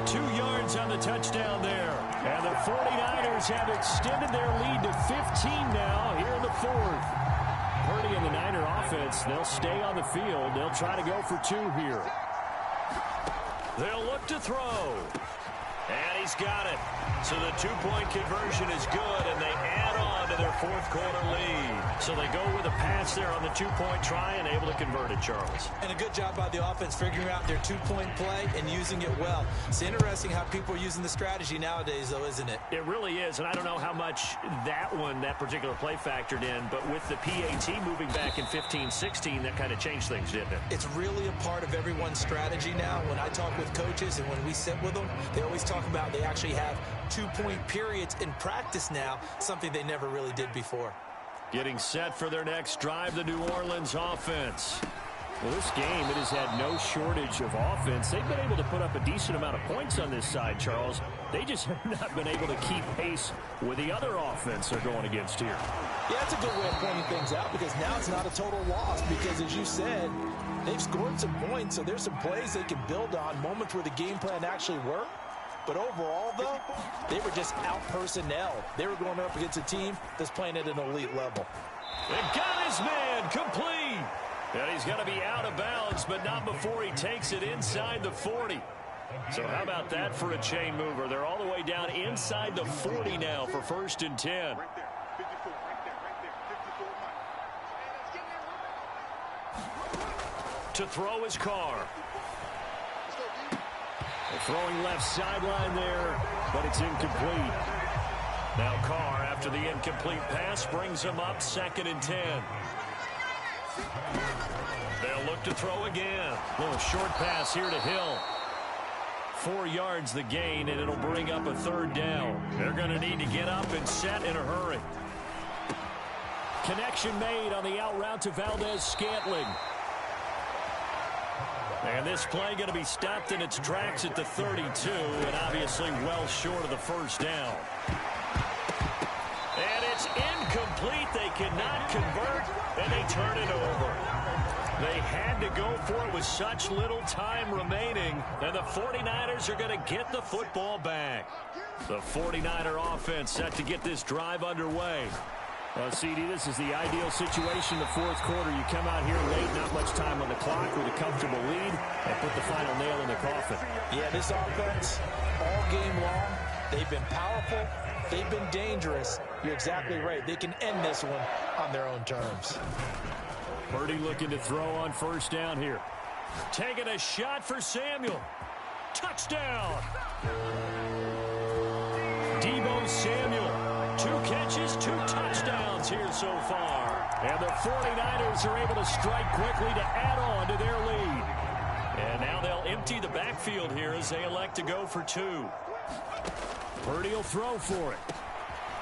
2 yards on the touchdown there. And the 49ers have extended their lead to 15 now here in the 4th. Purdy and the Niner offense, they'll stay on the field. They'll try to go for 2 here. They'll look to throw. And he's got it. So the two-point conversion is good, and they add on to their fourth quarter lead. So they go with a pass there on the two-point try and able to convert it, Charles. And a good job by the offense figuring out their two-point play and using it well. It's interesting how people are using the strategy nowadays, though, isn't it? It really is, and I don't know how much that particular play factored in, but with the PAT moving back in 15-16, that kind of changed things, didn't it? It's really a part of everyone's strategy now. When I talk with coaches and when we sit with them, they always talk about they actually have two-point periods in practice now, something they never really did before. Getting set for their next drive, the New Orleans offense. Well, this game, it has had no shortage of offense. They've been able to put up a decent amount of points on this side, Charles. They just have not been able to keep pace with the other offense they're going against here. Yeah, that's a good way of pointing things out because now it's not a total loss because, as you said, they've scored some points, so there's some plays they can build on, moments where the game plan actually worked. But overall, though, they were just out-personnel. They were going up against a team that's playing at an elite level. They got his man complete. And he's going to be out of bounds, but not before he takes it inside the 40. So how about that for a chain mover? They're all the way down inside the 40 now for 1st and 10. Right there. 54, right there, 54 Mike. To throw his car. Throwing left sideline there, but it's incomplete. Now Carr, after the incomplete pass, brings him up 2nd and 10. They'll look to throw again. Little short pass here to Hill. 4 yards the gain, and it'll bring up a 3rd down. They're going to need to get up and set in a hurry. Connection made on the out route to Valdez-Scantling. And this play going to be stopped in its tracks at the 32, and obviously well short of the 1st down. And it's incomplete. They cannot convert, and they turn it over. They had to go for it with such little time remaining, and the 49ers are going to get the football back. The 49er offense set to get this drive underway. Well, CD, this is the ideal situation in the 4th quarter. You come out here late, not much time on the clock with a comfortable lead, and put the final nail in the coffin. Yeah, this offense, all game long, they've been powerful, they've been dangerous. You're exactly right. They can end this one on their own terms. Purdy looking to throw on 1st down here. Taking a shot for Samuel. Touchdown! Deebo Samuel. 2 catches, 2 touchdowns here so far. And the 49ers are able to strike quickly to add on to their lead. And now they'll empty the backfield here as they elect to go for 2. Purdy will throw for it.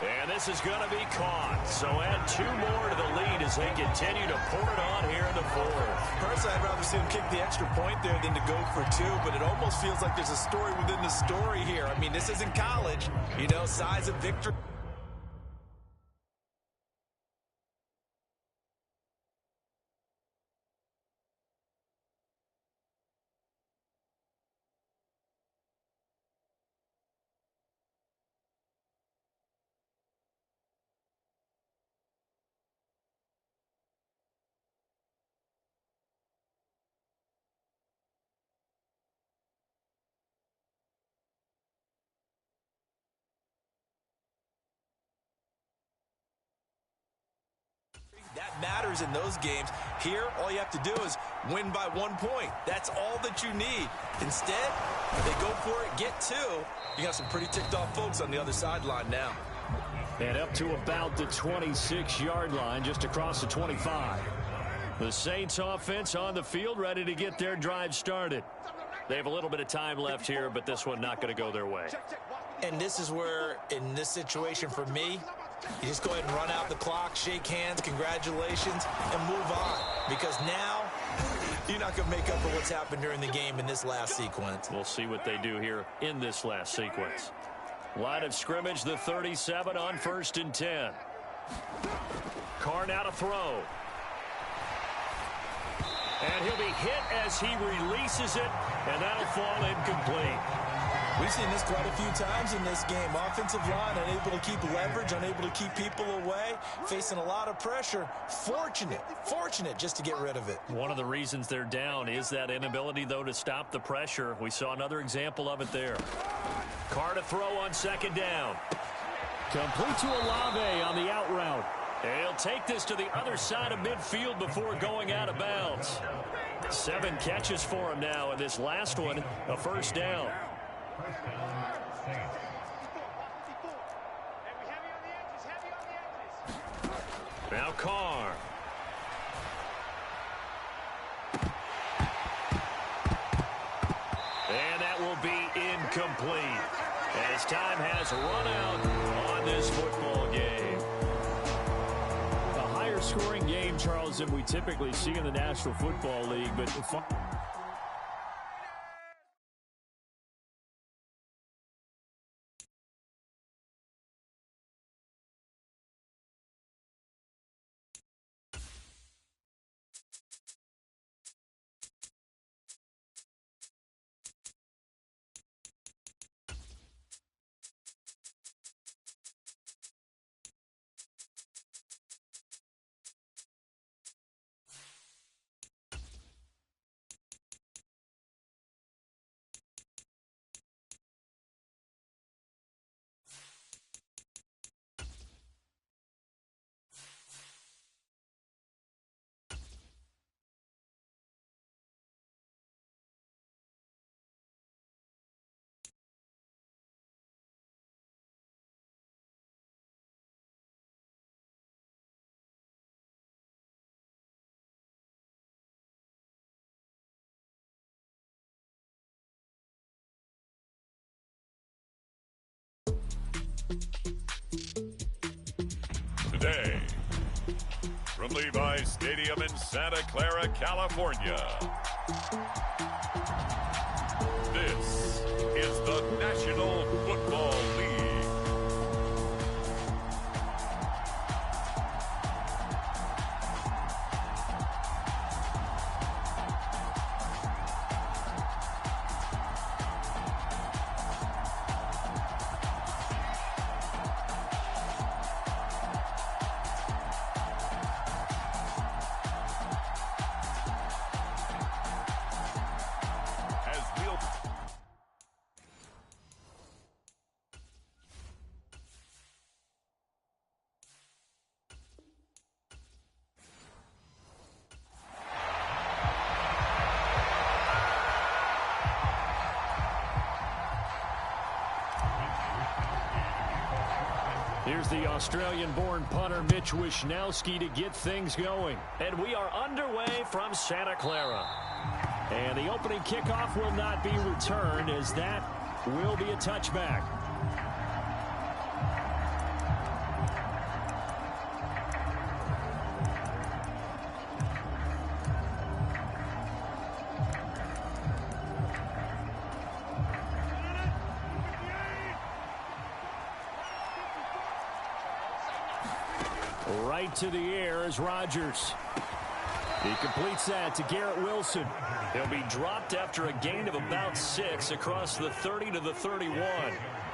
And this is going to be caught. So add 2 more to the lead as they continue to pour it on here in the 4th. Personally, I'd rather see them kick the extra point there than to go for 2, but it almost feels like there's a story within the story here. I mean, this isn't college. You know, size of victory. That matters in those games. Here, all you have to do is win by 1 point. That's all that you need. Instead, they go for it, get 2. You got some pretty ticked off folks on the other sideline now. And up to about the 26-yard line, just across the 25. The Saints offense on the field, ready to get their drive started. They have a little bit of time left here, but this one not going to go their way. And this is where, in this situation for me, you just go ahead and run out the clock, shake hands, congratulations, and move on. Because now, you're not going to make up for what's happened during the game in this last sequence. We'll see what they do here in this last sequence. Line of scrimmage, the 37 on 1st and 10. Carr now to throw. And he'll be hit as he releases it, and that'll fall incomplete. We've seen this quite a few times in this game. Offensive line unable to keep leverage, unable to keep people away, facing a lot of pressure. Fortunate just to get rid of it. One of the reasons they're down is that inability, though, to stop the pressure. We saw another example of it there. Carr to throw on second down. Complete to Olave on the out route. He'll take this to the other side of midfield before going out of bounds. 7 catches for him now, and this last one, a first down. Now Carr. And that will be incomplete, as time has run out on this football game. A higher scoring game, Charles, than we typically see in the National Football League, but Today, from Levi's Stadium in Santa Clara, California, this is the National Football League. here's the Australian-born punter Mitch Wishnowsky to get things going. And we are underway from Santa Clara. And the opening kickoff will not be returned, as that will be a touchback. Right to the air is Rodgers. He completes that to Garrett Wilson. He'll be dropped after a gain of about 6 across the 30 to the 31.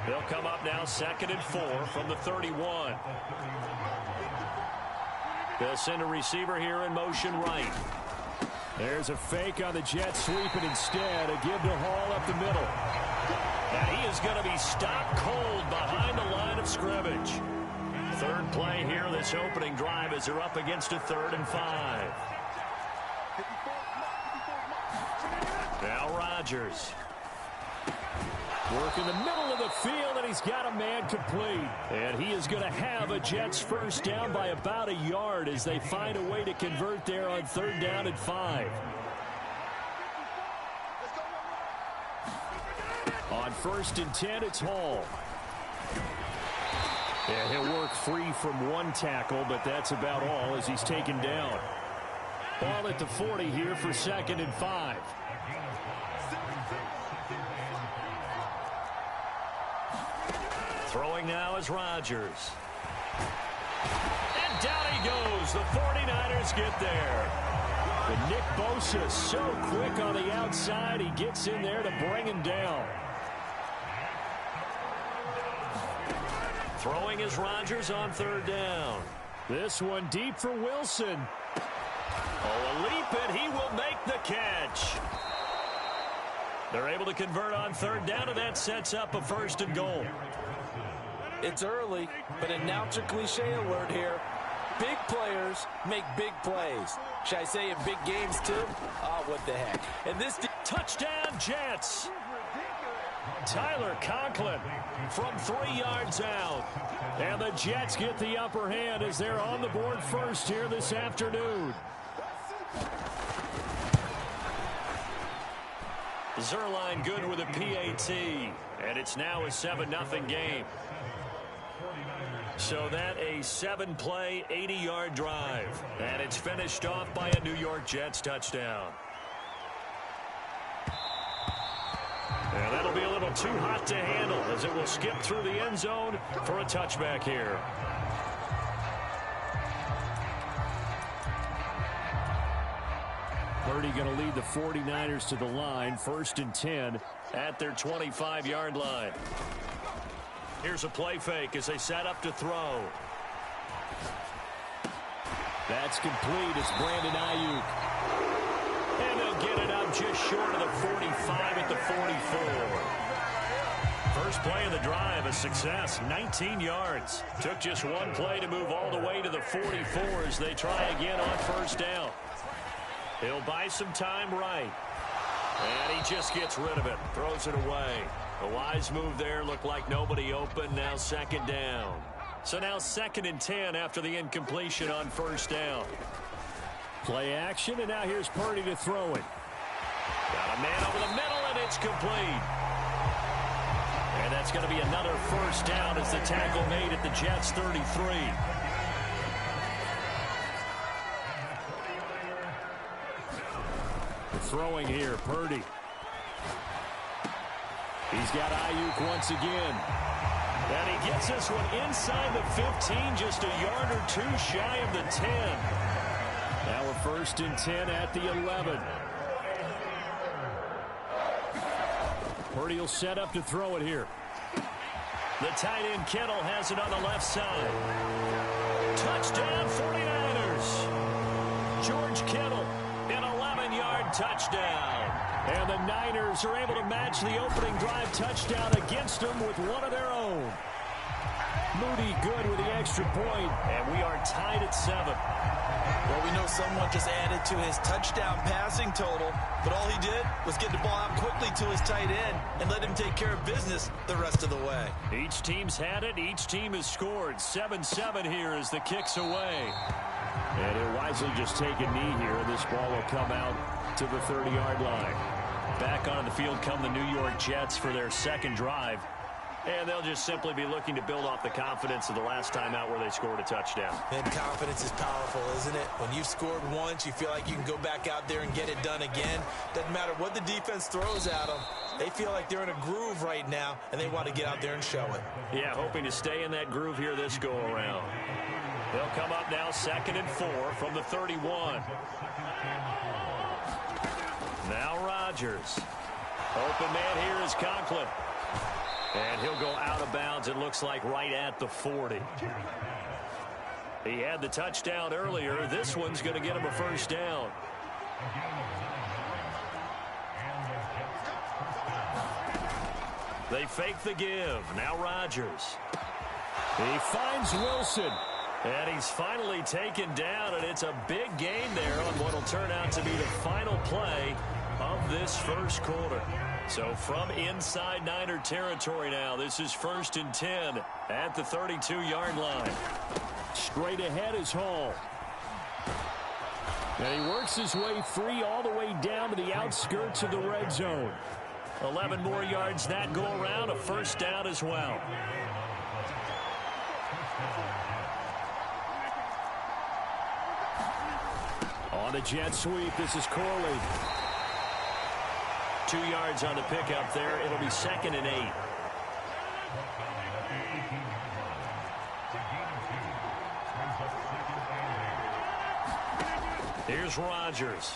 They'll come up now 2nd and 4 from the 31. They'll send a receiver here in motion right. There's a fake on the jet sweep, and instead a give to Hall up the middle. And he is going to be stopped cold behind the line of scrimmage. Third play here, this opening drive, as they're up against a 3rd and 5. Now Rodgers. Work in the middle of the field, and he's got a man complete. And he is going to have a Jets first down by about a yard as they find a way to convert there on 3rd down and 5. On 1st and 10, it's Hall. Yeah, he'll work free from one tackle, but that's about all as he's taken down. Ball at the 40 here for 2nd and 5. Throwing now is Rodgers. And down he goes. The 49ers get there. And Nick Bosa so quick on the outside, he gets in there to bring him down. Throwing is Rodgers on third down. This one deep for Wilson. Oh, a leap, and he will make the catch. They're able to convert on third down, and that sets up a 1st and goal. It's early, but announcer cliche alert here. Big players make big plays. Should I say in big games, too? Oh, what the heck. And this touchdown, Jets. Tyler Conklin from 3 yards out. And the Jets get the upper hand as they're on the board first here this afternoon. Zerline good with a PAT. And it's now a 7-0 game. So that a 7-play, 80-yard drive. And it's finished off by a New York Jets touchdown. And that'll be a little too hot to handle as it will skip through the end zone for a touchback here. Purdy going to lead the 49ers to the line, 1st and 10 at their 25-yard line. Here's a play fake as they set up to throw. That's complete. It's Brandon Ayuk. And they'll get it up just short of the 45 at the 44. First play of the drive, a success, 19 yards. Took just one play to move all the way to the 44 as they try again on 1st down. He'll buy some time right. And he just gets rid of it, throws it away. A wise move there, looked like nobody open, now 2nd down. So now 2nd and 10 after the incompletion on 1st down. Play action, and now here's Purdy to throw it. Got a man over the middle, and it's complete. And that's going to be another 1st down as the tackle made at the Jets' 33. Throwing here, Purdy. He's got Ayuk once again. And he gets this one inside the 15, just a yard or two shy of the 10. Now we're 1st and 10 at the 11. Purdy will set up to throw it here. The tight end Kittle has it on the left side. Touchdown 49ers. George Kittle, an 11-yard touchdown. And the Niners are able to match the opening drive touchdown against them with one of their own. Moody good with the extra point. And we are tied at 7. Well, we know someone just added to his touchdown passing total, but all he did was get the ball out quickly to his tight end and let him take care of business the rest of the way. Each team's had it. Each team has scored. 7-7 here as the kick's away. And he'll wisely just take a knee here, and this ball will come out to the 30-yard line. Back on the field come the New York Jets for their 2nd drive. And they'll just simply be looking to build off the confidence of the last time out where they scored a touchdown. And confidence is powerful, isn't it? When you've scored once, you feel like you can go back out there and get it done again. Doesn't matter what the defense throws at them. They feel like they're in a groove right now, and they want to get out there and show it. Yeah, hoping to stay in that groove here this go-around. They'll come up now 2nd and 4 from the 31. Now Rodgers. Open man here is Conklin. And he'll go out of bounds, it looks like, right at the 40. He had the touchdown earlier. This one's going to get him a 1st down. They fake the give. Now Rodgers. He finds Wilson. And he's finally taken down, and it's a big gain there on what will turn out to be the final play of this 1st quarter. So from inside Niner territory now, this is 1st and 10 at the 32-yard line. Straight ahead is Hall. And he works his way free all the way down to the outskirts of the red zone. 11 more yards that go around, a 1st down as well. On the jet sweep, this is Corley. 2 yards on the pickup there. It'll be 2nd and 8. Here's Rodgers.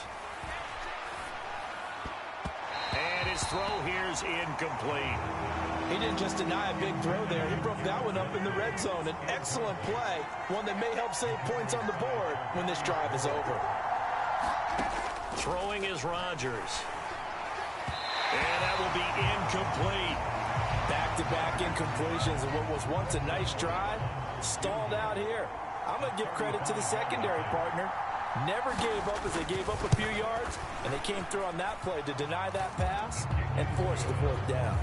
And His throw here's incomplete. He didn't just deny a big throw there. He broke that one up in the red zone. An excellent play, one that may help save points on the board when this drive is over. Throwing is Rodgers. And that will be incomplete. Back-to-back incompletions, and what was once a nice drive stalled out here. I'm going to give credit to the secondary partner. Never gave up as they gave up a few yards, and they came through on that play to deny that pass and force the fourth down.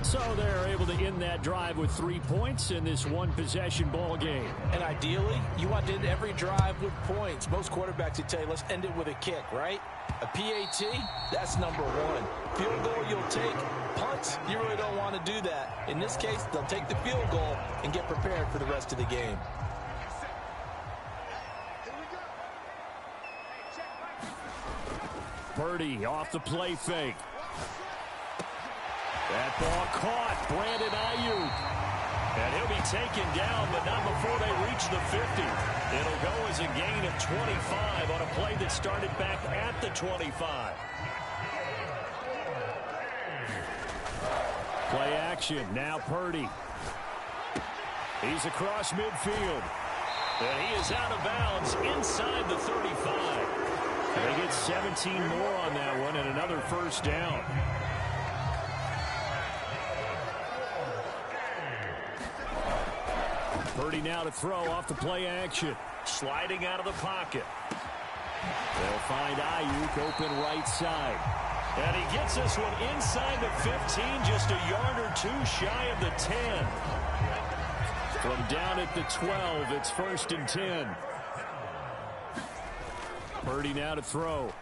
So they're able to end that drive with 3 points in this one-possession ball game. And ideally, you want to end every drive with points. Most quarterbacks would tell you, let's end it with a kick, right? A PAT, that's #1. Field goal you'll take. Punts, you really don't want to do that. In this case, they'll take the field goal and get prepared for the rest of the game. Purdy off the play fake. That ball caught. Brandon Ayuk. And he'll be taken down, but not before they reach the 50. It'll go as a gain of 25 on a play that started back at the 25. Play action. Now Purdy. He's across midfield. And he is out of bounds inside the 35. They get 17 more on that one and another first down. Purdy now to throw off the play action. Sliding out of the pocket. They'll find Ayuk open right side. And he gets this one inside the 15, just a yard or two shy of the 10. From down at the 12, it's 1st and 10. Purdy now to throw.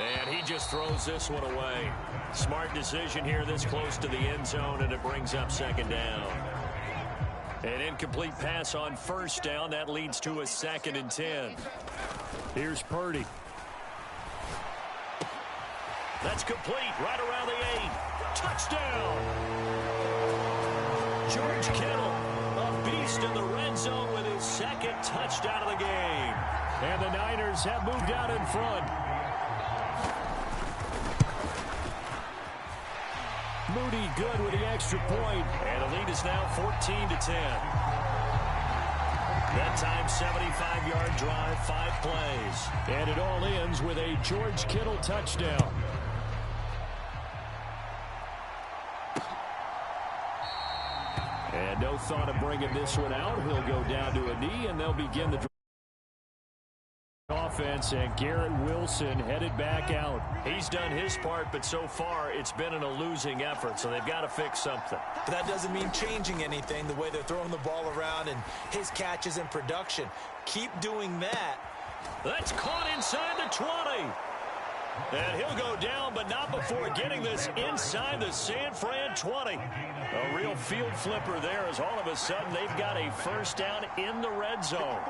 And he just throws this one away. Smart decision here this close to the end zone, and it brings up 2nd down. An incomplete pass on 1st down. That leads to a 2nd and 10. Here's Purdy. That's complete right around the 8. Touchdown! George Kittle, a beast in the red zone with his 2nd touchdown of the game. And the Niners have moved out in front. Moody good with the extra point. And the lead is now 14 to 10. That time 75-yard drive, 5 plays. And it all ends with a George Kittle touchdown. And no thought of bringing this one out. He'll go down to a knee, and they'll begin the offense, and Garrett Wilson headed back out. He's done his part, but so far it's been in a losing effort, so they've got to fix something. But that doesn't mean changing anything, the way they're throwing the ball around and his catches and production. Keep doing that. That's caught inside the 20. And he'll go down, but not before getting this inside the San Fran 20. A real field flipper there, as all of a sudden they've got a first down in the red zone.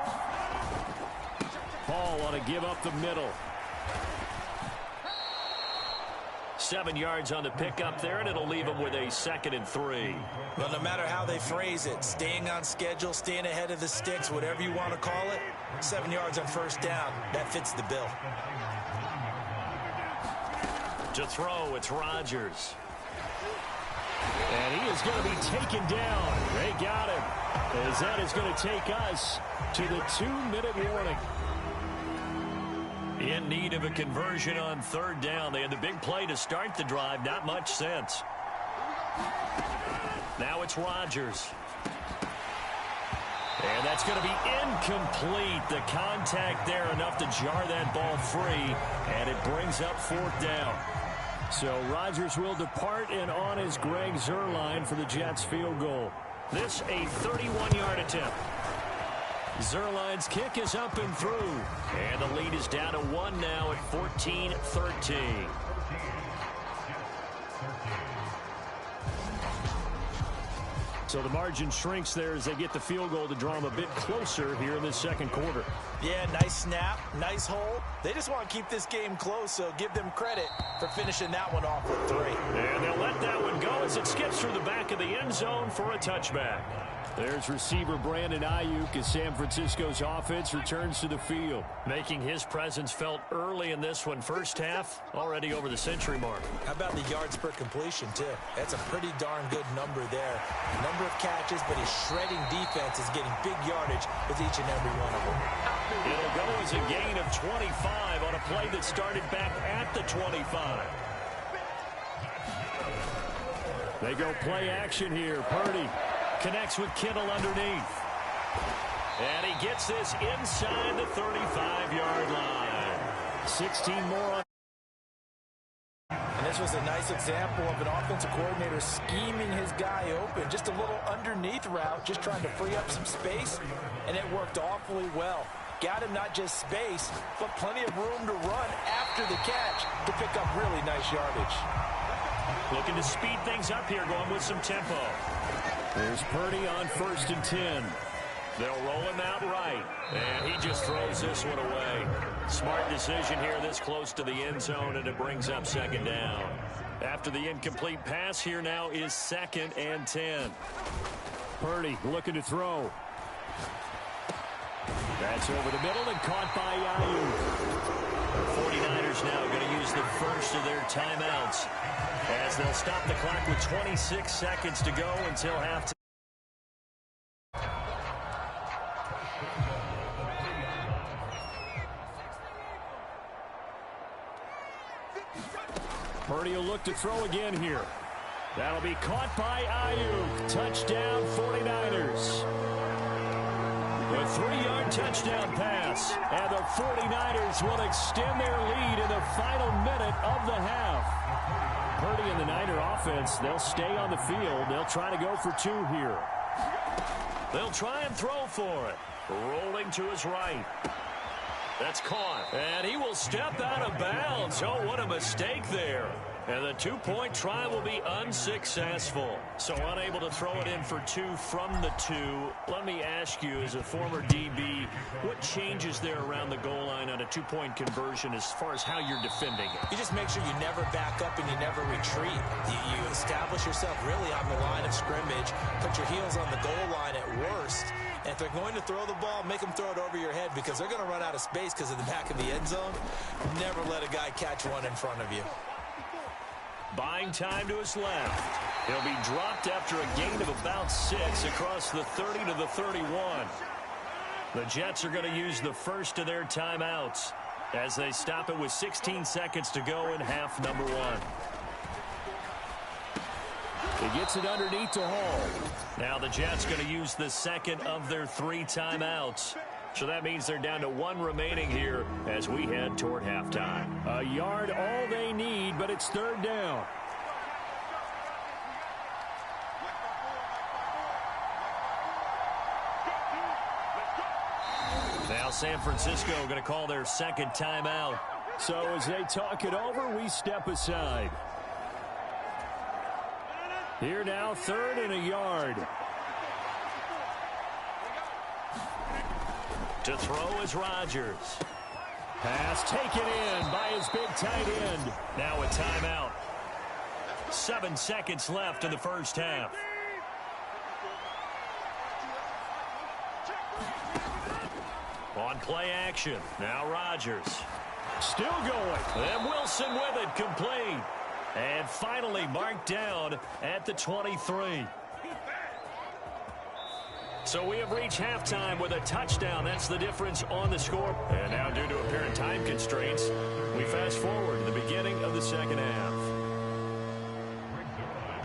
Paul want to give up the middle. 7 yards on the pickup there, and it'll leave them with a 2nd and 3. Well, no matter how they phrase it, staying on schedule, staying ahead of the sticks, whatever you want to call it, 7 yards on first down, that fits the bill. To throw, it's Rodgers. And he is going to be taken down. They got him. As that is going to take us to the 2-minute warning. In need of a conversion on 3rd down. They had the big play to start the drive. Not much sense. Now it's Rodgers. And that's going to be incomplete. The contact there enough to jar that ball free. And it brings up 4th down. So Rodgers will depart, and on is Greg Zuerlein for the Jets field goal. This a 31-yard attempt. Zuerlein's kick is up and through. And the lead is down to 1 now at 14-13. So the margin shrinks there as they get the field goal to draw them a bit closer here in the 2nd quarter. Yeah, nice snap, nice hole. They just want to keep this game close, so give them credit for finishing that one off with 3. And they'll let that one go as it skips through the back of the end zone for a touchback. There's receiver Brandon Ayuk as San Francisco's offense returns to the field. Making his presence felt early in this one. First half, already over the century mark. How about the yards per completion, too? That's a pretty darn good number there. Number of catches, but his shredding defense is getting big yardage with each and every one of them. It'll go as a gain of 25 on a play that started back at the 25. They go play action here. Purdy connects with Kittle underneath. And he gets this inside the 35-yard line. 16 more on. And this was a nice example of an offensive coordinator scheming his guy open. Just a little underneath route, just trying to free up some space, and it worked awfully well. Got him not just space, but plenty of room to run after the catch to pick up really nice yardage. Looking to speed things up here, going with some tempo. There's Purdy on 1st and 10. They'll roll him out right, and he just throws this one away. Smart decision here this close to the end zone, and it brings up 2nd down. After the incomplete pass, here now is 2nd and 10. Purdy looking to throw. That's over the middle and caught by Ayuk. The 49ers now going to use the first of their timeouts as they'll stop the clock with 26 seconds to go until halftime. Purdy will look to throw again here. That'll be caught by Ayuk. Touchdown 49ers. A 3-yard touchdown pass. And the 49ers will extend their lead in the final minute of the half. Purdy and the Niner offense, they'll stay on the field. They'll try to go for 2 here. They'll try and throw for it. Rolling to his right. That's caught. And he will step out of bounds. Oh, what a mistake there. And the 2-point try will be unsuccessful. So unable to throw it in for 2 from the 2. Let me ask you, as a former DB, what changes there around the goal line on a 2-point conversion as far as how you're defending it? You just make sure you never back up and you never retreat. You establish yourself really on the line of scrimmage, put your heels on the goal line at worst. And if they're going to throw the ball, make them throw it over your head because they're going to run out of space because of the back of the end zone. Never let a guy catch one in front of you. Buying time to his left. He'll be dropped after a gain of about 6 across the 30 to the 31. The Jets are going to use the first of their timeouts as they stop it with 16 seconds to go in half number 1. He gets it underneath to Hall. Now the Jets going to use the second of their 3 timeouts. So that means they're down to 1 remaining here as we head toward halftime. A yard all they need, but it's 3rd down. Now San Francisco going to call their second timeout. So as they talk it over, we step aside. Here now, 3rd and a yard. To throw is Rodgers. Pass taken in by his big tight end. Now a timeout. 7 seconds left in the first half. On play action. Now Rodgers. Still going. And Wilson with it, complete. And finally marked down at the 23. So we have reached halftime with a touchdown. That's the difference on the score. And now, due to apparent time constraints, we fast forward to the beginning of the second half.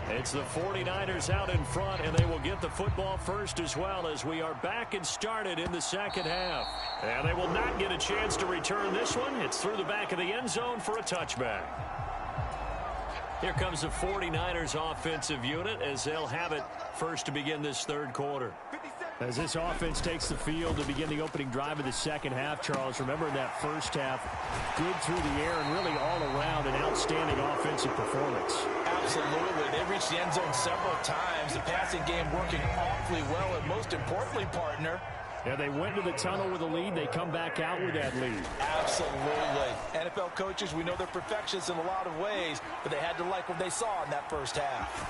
It's the 49ers out in front, and they will get the football first as well as we are back and started in the second half. And they will not get a chance to return this one. It's through the back of the end zone for a touchback. Here comes the 49ers offensive unit as they'll have it first to begin this 3rd quarter. As this offense takes the field to begin the opening drive of the second half, Charles, remember in that first half, good through the air and really all around an outstanding offensive performance. Absolutely. They reached the end zone several times. The passing game working awfully well, and most importantly, partner, Yeah, they went to the tunnel with a lead. They come back out with that lead. Absolutely. NFL coaches, we know they're perfectionists in a lot of ways, but they had to like what they saw in that first half.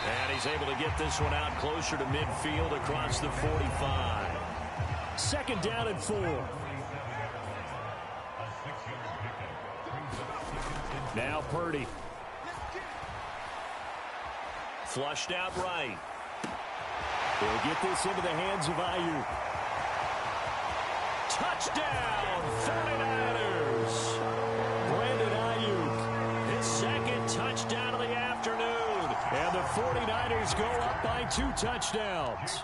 And he's able to get this one out closer to midfield across the 45. Second down and 4. Now Purdy. Flushed out right. They'll get this into the hands of Ayuk. Touchdown, 49ers. Brandon Ayuk. His second touchdown of the afternoon. And the 49ers go up by 2 touchdowns.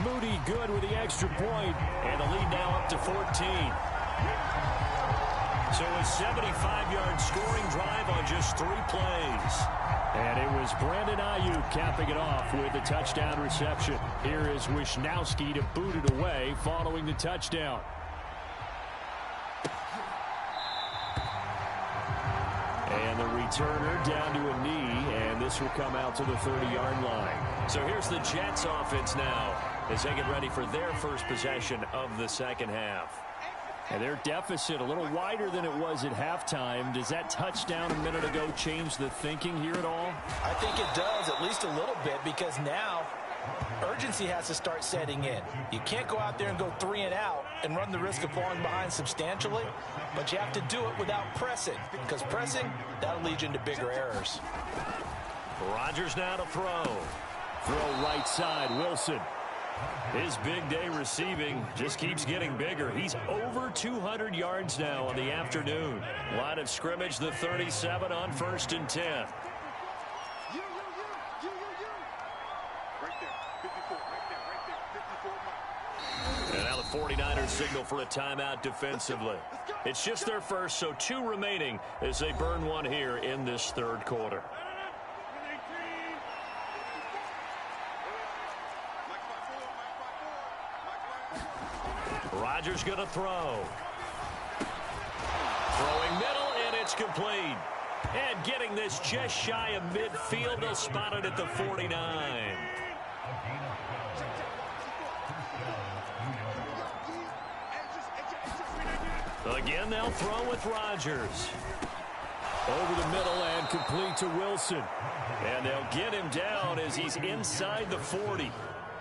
Moody good with the extra point. And the lead now up to 14. So a 75-yard scoring drive on just 3 plays. And it was Brandon Ayuk capping it off with a touchdown reception. Here is Wisnowski to boot it away following the touchdown. And the returner down to a knee, and this will come out to the 30-yard line. So here's the Jets offense now as they get ready for their first possession of the second half. And their deficit a little wider than it was at halftime. Does that touchdown a minute ago change the thinking here at all? I think it does, at least a little bit, because now urgency has to start setting in. You can't go out there and go 3 and out and run the risk of falling behind substantially, but you have to do it without pressing, because pressing, that'll lead you into bigger errors. Rodgers now to throw. Throw right side, Wilson. His big day receiving just keeps getting bigger. He's over 200 yards now on the afternoon. Line of scrimmage, the 37 on 1st and 10. Right there, 54, right there, 54 miles. And now the 49ers signal for a timeout defensively. It's just their first, so 2 remaining as they burn one here in this third quarter. Rodgers going to throw. Throwing middle, and it's complete. And getting this just shy of midfield, they'll spot it at the 49. Again, they'll throw with Rodgers. Over the middle and complete to Wilson. And they'll get him down as he's inside the 40.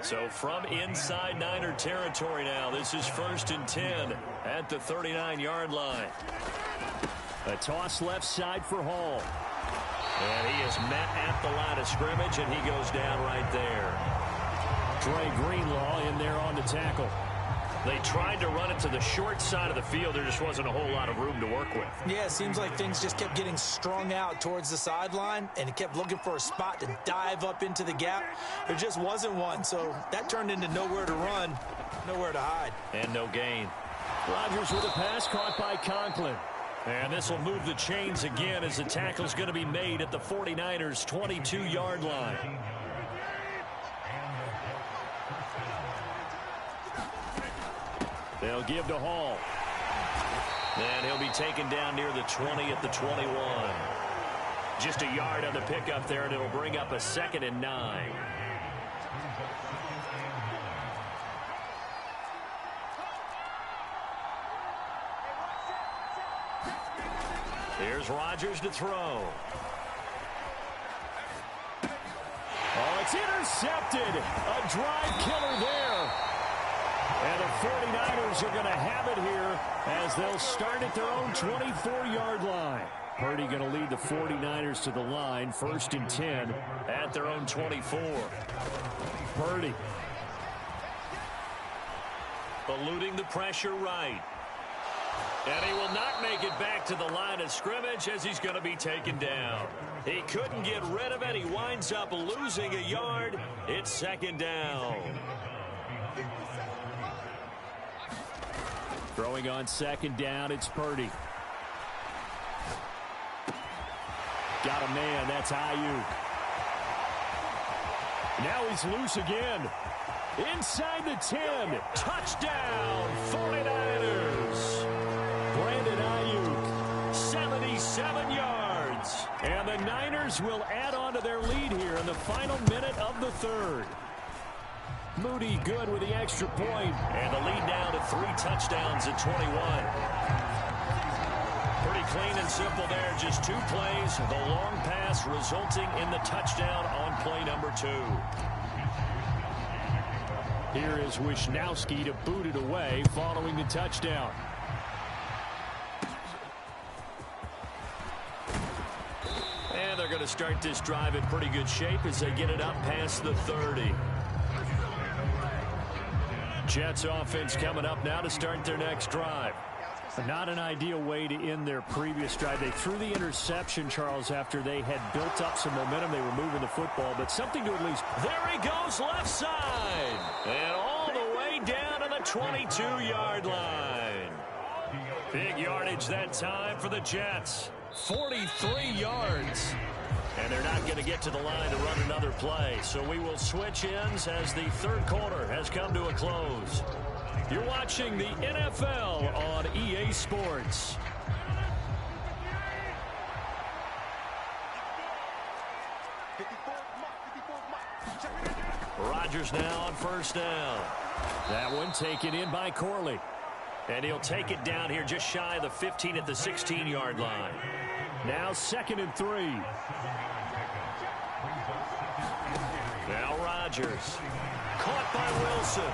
So from inside Niner territory now, this is 1st and 10 at the 39-yard line. A toss left side for Hall. And he is met at the line of scrimmage, and he goes down right there. Dre Greenlaw in there on the tackle. They tried to run it to the short side of the field. There just wasn't a whole lot of room to work with. Yeah, it seems like things just kept getting strung out towards the sideline, and he kept looking for a spot to dive up into the gap. There just wasn't one, so that turned into nowhere to run, nowhere to hide. And no gain. Rodgers with a pass caught by Conklin. And this will move the chains again as the tackle's going to be made at the 49ers' 22-yard line. They'll give to Hall. And he'll be taken down near the 20 at the 21. Just a yard on the pickup there, and it'll bring up a 2nd and 9. Here's Rodgers to throw. Oh, it's intercepted. A drive killer there. And the 49ers are going to have it here as they'll start at their own 24-yard line. Purdy going to lead the 49ers to the line, 1st and 10 at their own 24. Purdy. Eluding the pressure right. And he will not make it back to the line of scrimmage as he's going to be taken down. He couldn't get rid of it. He winds up losing a yard. It's 2nd down. Throwing on 2nd down, it's Purdy. Got a man, that's Ayuk. Now he's loose again. Inside the 10. Touchdown, 49ers. Brandon Ayuk. 77 yards. And And the Niners will add on to their lead here in the final minute of the third. Moody good with the extra point. And the lead now to 3 touchdowns at 21. Pretty clean and simple there. Just 2 plays. The long pass resulting in the touchdown on play number 2. Here is Wisnowski to boot it away following the touchdown. And they're going to start this drive in pretty good shape as they get it up past the 30. Jets offense coming up now to start their next drive. Not an ideal way to end their previous drive. They threw the interception, Charles, after they had built up some momentum. They were moving the football, but something to at least... There he goes left side. And all the way down to the 22-yard line. Big yardage that time for the Jets. 43 yards. And they're not going to get to the line to run another play. So we will switch ends as the third quarter has come to a close. You're watching the NFL on EA Sports. Rodgers now on first down. That one taken in by Corley. And he'll take it down here just shy of the 15 at the 16-yard line. Now 2nd and 3. Now Rodgers. Caught by Wilson.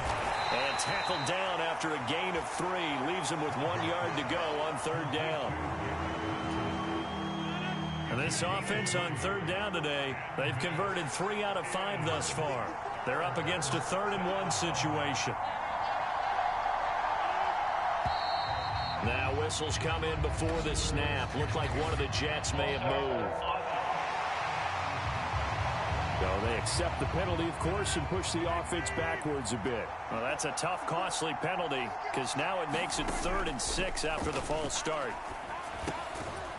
And tackled down after a gain of 3. Leaves him with 1 yard to go on third down. And this offense on third down today, they've converted 3 out of 5 thus far. They're up against a 3rd and 1 situation. Now whistles come in before the snap. Looked like one of the Jets may have moved. So they accept the penalty, of course, and push the offense backwards a bit. Well, that's a tough, costly penalty because now it makes it 3rd and 6 after the false start.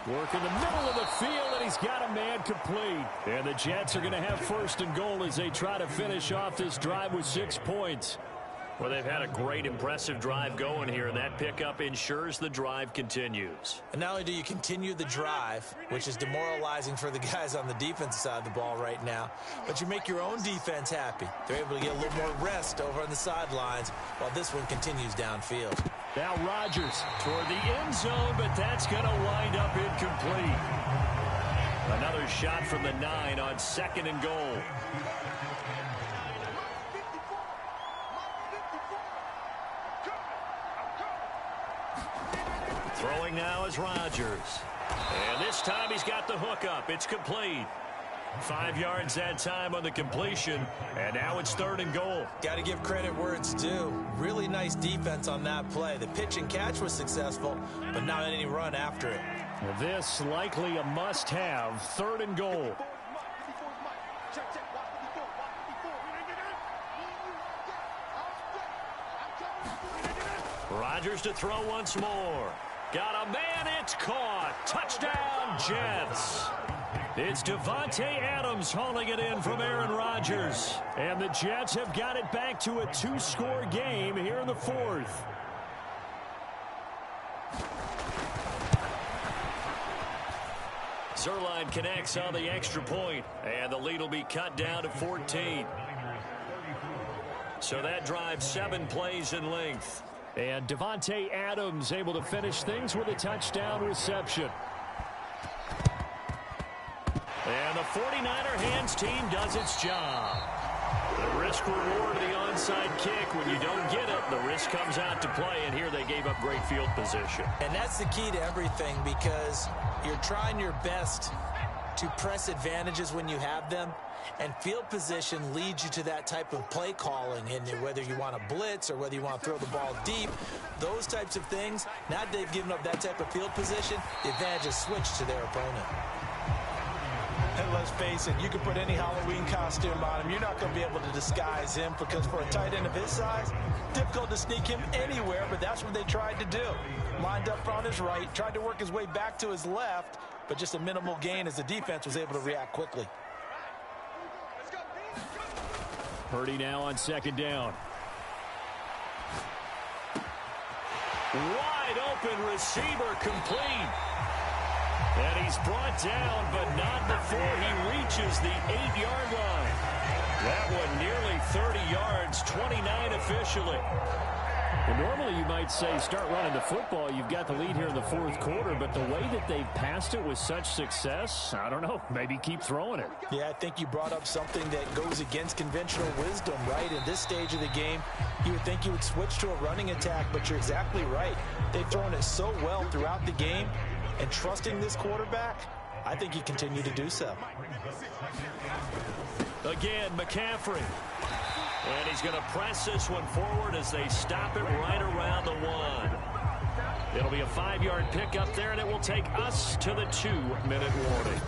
Work in the middle of the field, and he's got a man complete. And the Jets are going to have 1st and goal as they try to finish off this drive with 6 points. Well, they've had a great, impressive drive going here, and that pickup ensures the drive continues. And not only do you continue the drive, which is demoralizing for the guys on the defensive side of the ball right now, but you make your own defense happy. They're able to get a little more rest over on the sidelines while this one continues downfield. Now Rodgers toward the end zone, but that's going to wind up incomplete. Another shot from the 9 on 2nd and goal. Throwing now is Rodgers. And this time he's got the hook up. It's complete. 5 yards that time on the completion. And now it's 3rd and goal. Got to give credit where it's due. Really nice defense on that play. The pitch and catch was successful, but not any run after it. This likely a must-have. 3rd and goal. Rodgers to throw once more. Got a man, it's caught. Touchdown, Jets. It's Davante Adams hauling it in from Aaron Rodgers. And the Jets have got it back to a 2-score game here in the 4th. Zerline connects on the extra point, and the lead will be cut down to 14. So that drives 7 plays in length. And Davante Adams able to finish things with a touchdown reception. And the 49er hands team does its job. The risk reward of the onside kick. When you don't get it, the risk comes out to play, and here they gave up great field position. And that's the key to everything, because you're trying your best to press advantages when you have them, and field position leads you to that type of play calling, and whether you want to blitz or whether you want to throw the ball deep, those types of things. Now that they've given up that type of field position, the advantage is switched to their opponent. And let's face it, you can put any Halloween costume on him. You're not going to be able to disguise him, because for a tight end of his size, difficult to sneak him anywhere, but that's what they tried to do. Lined up on his right, tried to work his way back to his left, but just a minimal gain as the defense was able to react quickly. Purdy now on 2nd down. Wide open receiver complete. And he's brought down, but not before he reaches the 8-yard line. That one nearly 30 yards, 29 officially. And normally you might say start running the football. You've got the lead here in the fourth quarter, but the way that they've passed it with such success, I don't know, maybe keep throwing it. Yeah, I think you brought up something that goes against conventional wisdom, right? In this stage of the game, you would think you would switch to a running attack, but you're exactly right. They've thrown it so well throughout the game, and trusting this quarterback, I think you continue to do so. Again, McCaffrey. And he's going to press this one forward as they stop it right around the 1. It'll be a 5-yard pickup there, and it will take us to the 2-minute warning.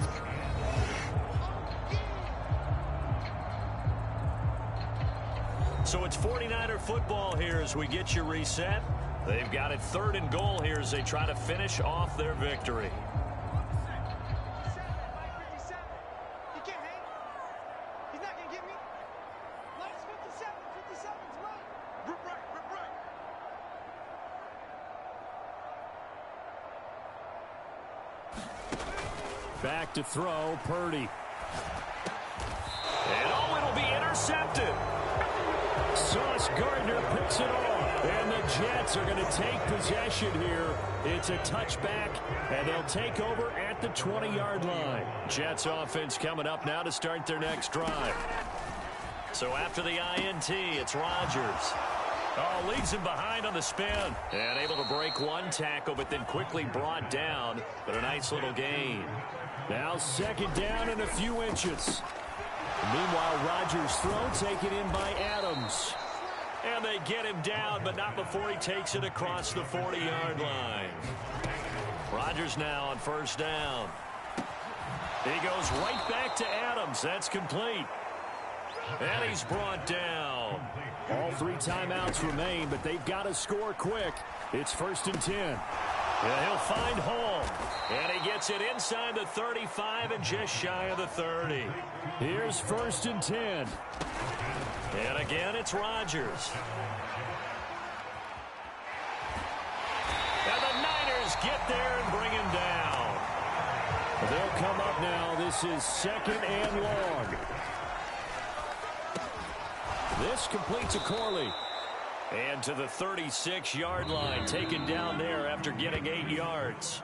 So it's 49er football here as we get you reset. They've got it 3rd and goal here as they try to finish off their victory. Back to throw, Purdy. And oh, it'll be intercepted. Sauce Gardner picks it off. And the Jets are going to take possession here. It's a touchback, and they'll take over at the 20-yard line. Jets offense coming up now to start their next drive. So after the INT, it's Rodgers. Oh, leaves him behind on the spin. And able to break one tackle, but then quickly brought down. But a nice little gain. Now 2nd down and a few inches. Meanwhile, Rodgers' throw taken in by Adams. And they get him down, but not before he takes it across the 40-yard line. Rodgers now on 1st down. He goes right back to Adams. That's complete. And he's brought down. All 3 timeouts remain, but they've got to score quick. It's 1st and 10. Yeah, he'll find Hall. And he gets it inside the 35 and just shy of the 30. Here's 1st and 10. And again, it's Rodgers. And the Niners get there and bring him down. They'll come up now. This is 2nd and long. This completes a Corley. And to the 36-yard line, taken down there after getting 8 yards.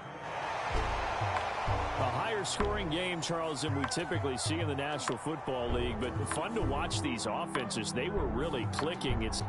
A higher scoring game, Charles, than we typically see in the National Football League, but fun to watch these offenses. They were really clicking. It's